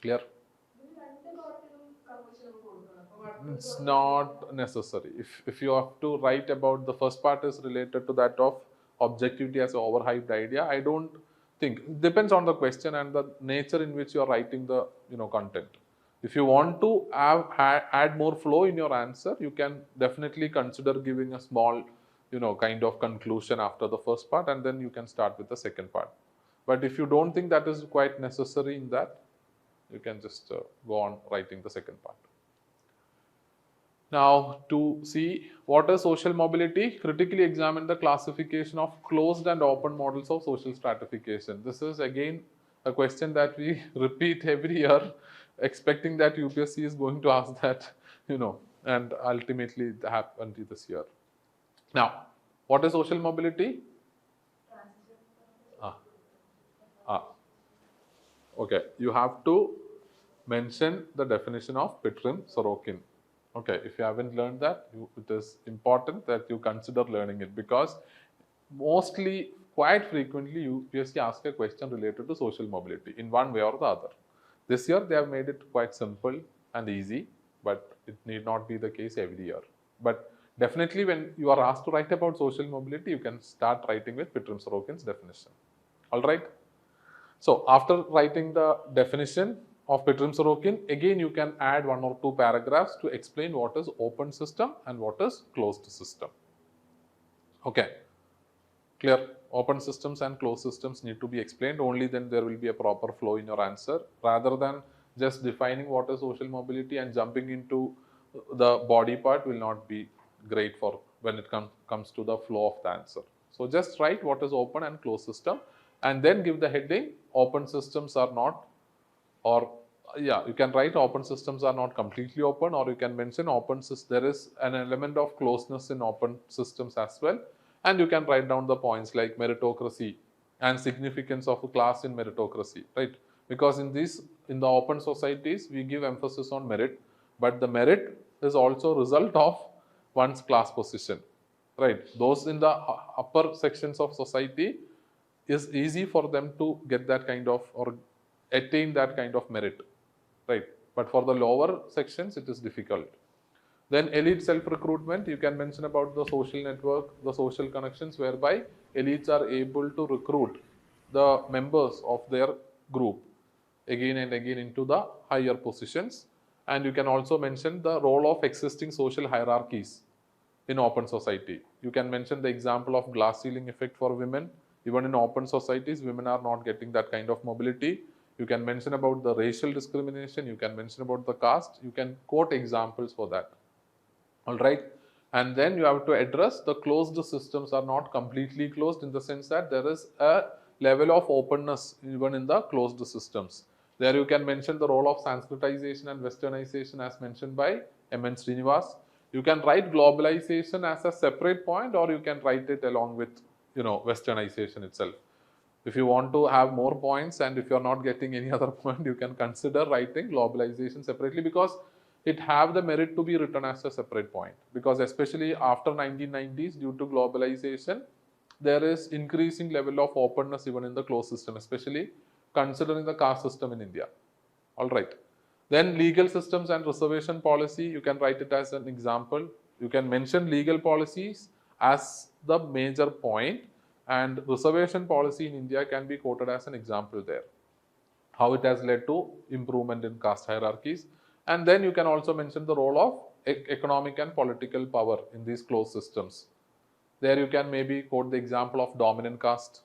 Clear? It's not necessary. If you have to write about, the first part is related to that of objectivity as an overhyped idea, I don't think, it depends on the question and the nature in which you are writing the content. If you want to add more flow in your answer, you can definitely consider giving a small kind of conclusion after the first part, and then you can start with the second part. But if you don't think that is quite necessary in that, you can just go on writing the second part. Now, to see what is social mobility, critically examine the classification of closed and open models of social stratification. This is again a question that we repeat every year, expecting that UPSC is going to ask that, and ultimately it happened this year. Now, what is social mobility? Okay, you have to mention the definition of Pitrin-Sorokin. Okay, if you haven't learned that, it is important that you consider learning it, because mostly, quite frequently, UPSC asks a question related to social mobility in one way or the other. This year, they have made it quite simple and easy, but it need not be the case every year. But definitely, when you are asked to write about social mobility, you can start writing with Pitrin-Sorokin's definition. All right? So, after writing the definition of Pitrin-Sorokin, again you can add 1 or 2 paragraphs to explain what is open system and what is closed system. Okay, clear? Open systems and closed systems need to be explained, only then there will be a proper flow in your answer, rather than just defining what is social mobility and jumping into the body part will not be great for when it comes to the flow of the answer. So, just write what is open and closed system, and then give the heading open systems are not, or you can write open systems are not completely open, or you can mention there is an element of closeness in open systems as well, and you can write down the points like meritocracy and significance of a class in meritocracy, right? Because in the open societies, we give emphasis on merit, but the merit is also a result of one's class position, right? Those in the upper sections of society, is easy for them to get that kind of, or attain that kind of merit, right? But for the lower sections, it is difficult. Then elite self-recruitment, you can mention about the social network, the social connections, whereby elites are able to recruit the members of their group again and again into the higher positions. And you can also mention the role of existing social hierarchies in open society. You can mention the example of glass ceiling effect for women. Even in open societies, women are not getting that kind of mobility. You can mention about the racial discrimination. You can mention about the caste. You can quote examples for that. All right. And then you have to address the closed systems are not completely closed, in the sense that there is a level of openness even in the closed systems. There you can mention the role of Sanskritization and Westernization as mentioned by M.N. Srinivas. You can write globalization as a separate point, or you can write it along with Westernization itself. If you want to have more points, and if you are not getting any other point, you can consider writing globalization separately, because it have the merit to be written as a separate point. Because especially after 1990s, due to globalization, there is increasing level of openness even in the closed system, especially considering the caste system in India. All right. Then legal systems and reservation policy, you can write it as an example. You can mention legal policies as the major point, and reservation policy in India can be quoted as an example there, how it has led to improvement in caste hierarchies. And then you can also mention the role of economic and political power in these closed systems. There you can maybe quote the example of dominant caste,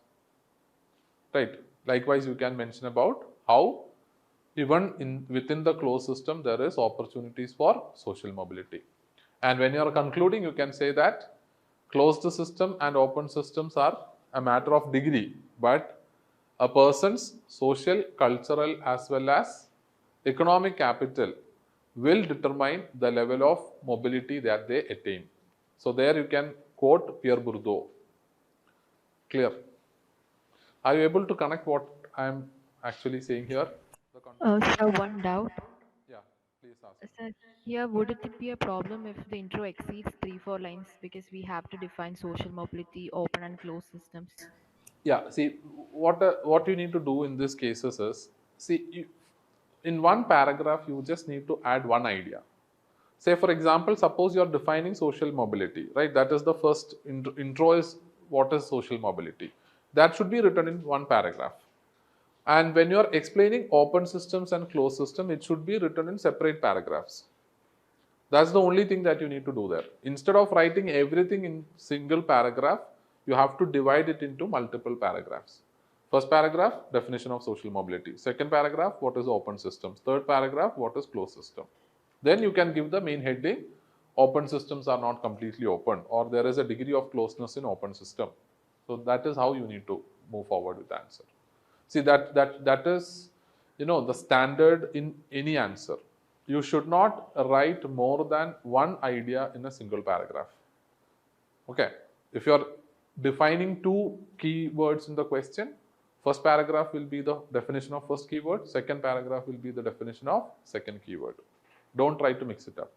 right? Likewise, you can mention about how even within the closed system there is opportunities for social mobility. And when you are concluding, you can say that closed system and open systems are a matter of degree, but a person's social, cultural as well as economic capital will determine the level of mobility that they attain. So there you can quote Pierre Bourdieu. Clear? Are you able to connect what I am actually saying here? Sir, one doubt. Yeah, please ask. Sir, here would it be a problem if the intro exceeds 3-4 lines, because we have to define social mobility, open and closed systems? Yeah, see, what you need to do in these cases is, in one paragraph, you just need to add one idea. Say, for example, suppose you are defining social mobility, right? That is the first intro is what is social mobility. That should be written in one paragraph. And when you are explaining open systems and closed system, it should be written in separate paragraphs. That's the only thing that you need to do there. Instead of writing everything in single paragraph, you have to divide it into multiple paragraphs. First paragraph, definition of social mobility. Second paragraph, what is open systems. Third paragraph, what is closed system. Then you can give the main heading, open systems are not completely open, or there is a degree of closeness in open system. So that is how you need to move forward with the answer. See, that is, the standard in any answer. You should not write more than one idea in a single paragraph. Okay. If you are defining two keywords in the question, first paragraph will be the definition of first keyword, second paragraph will be the definition of second keyword. Don't try to mix it up.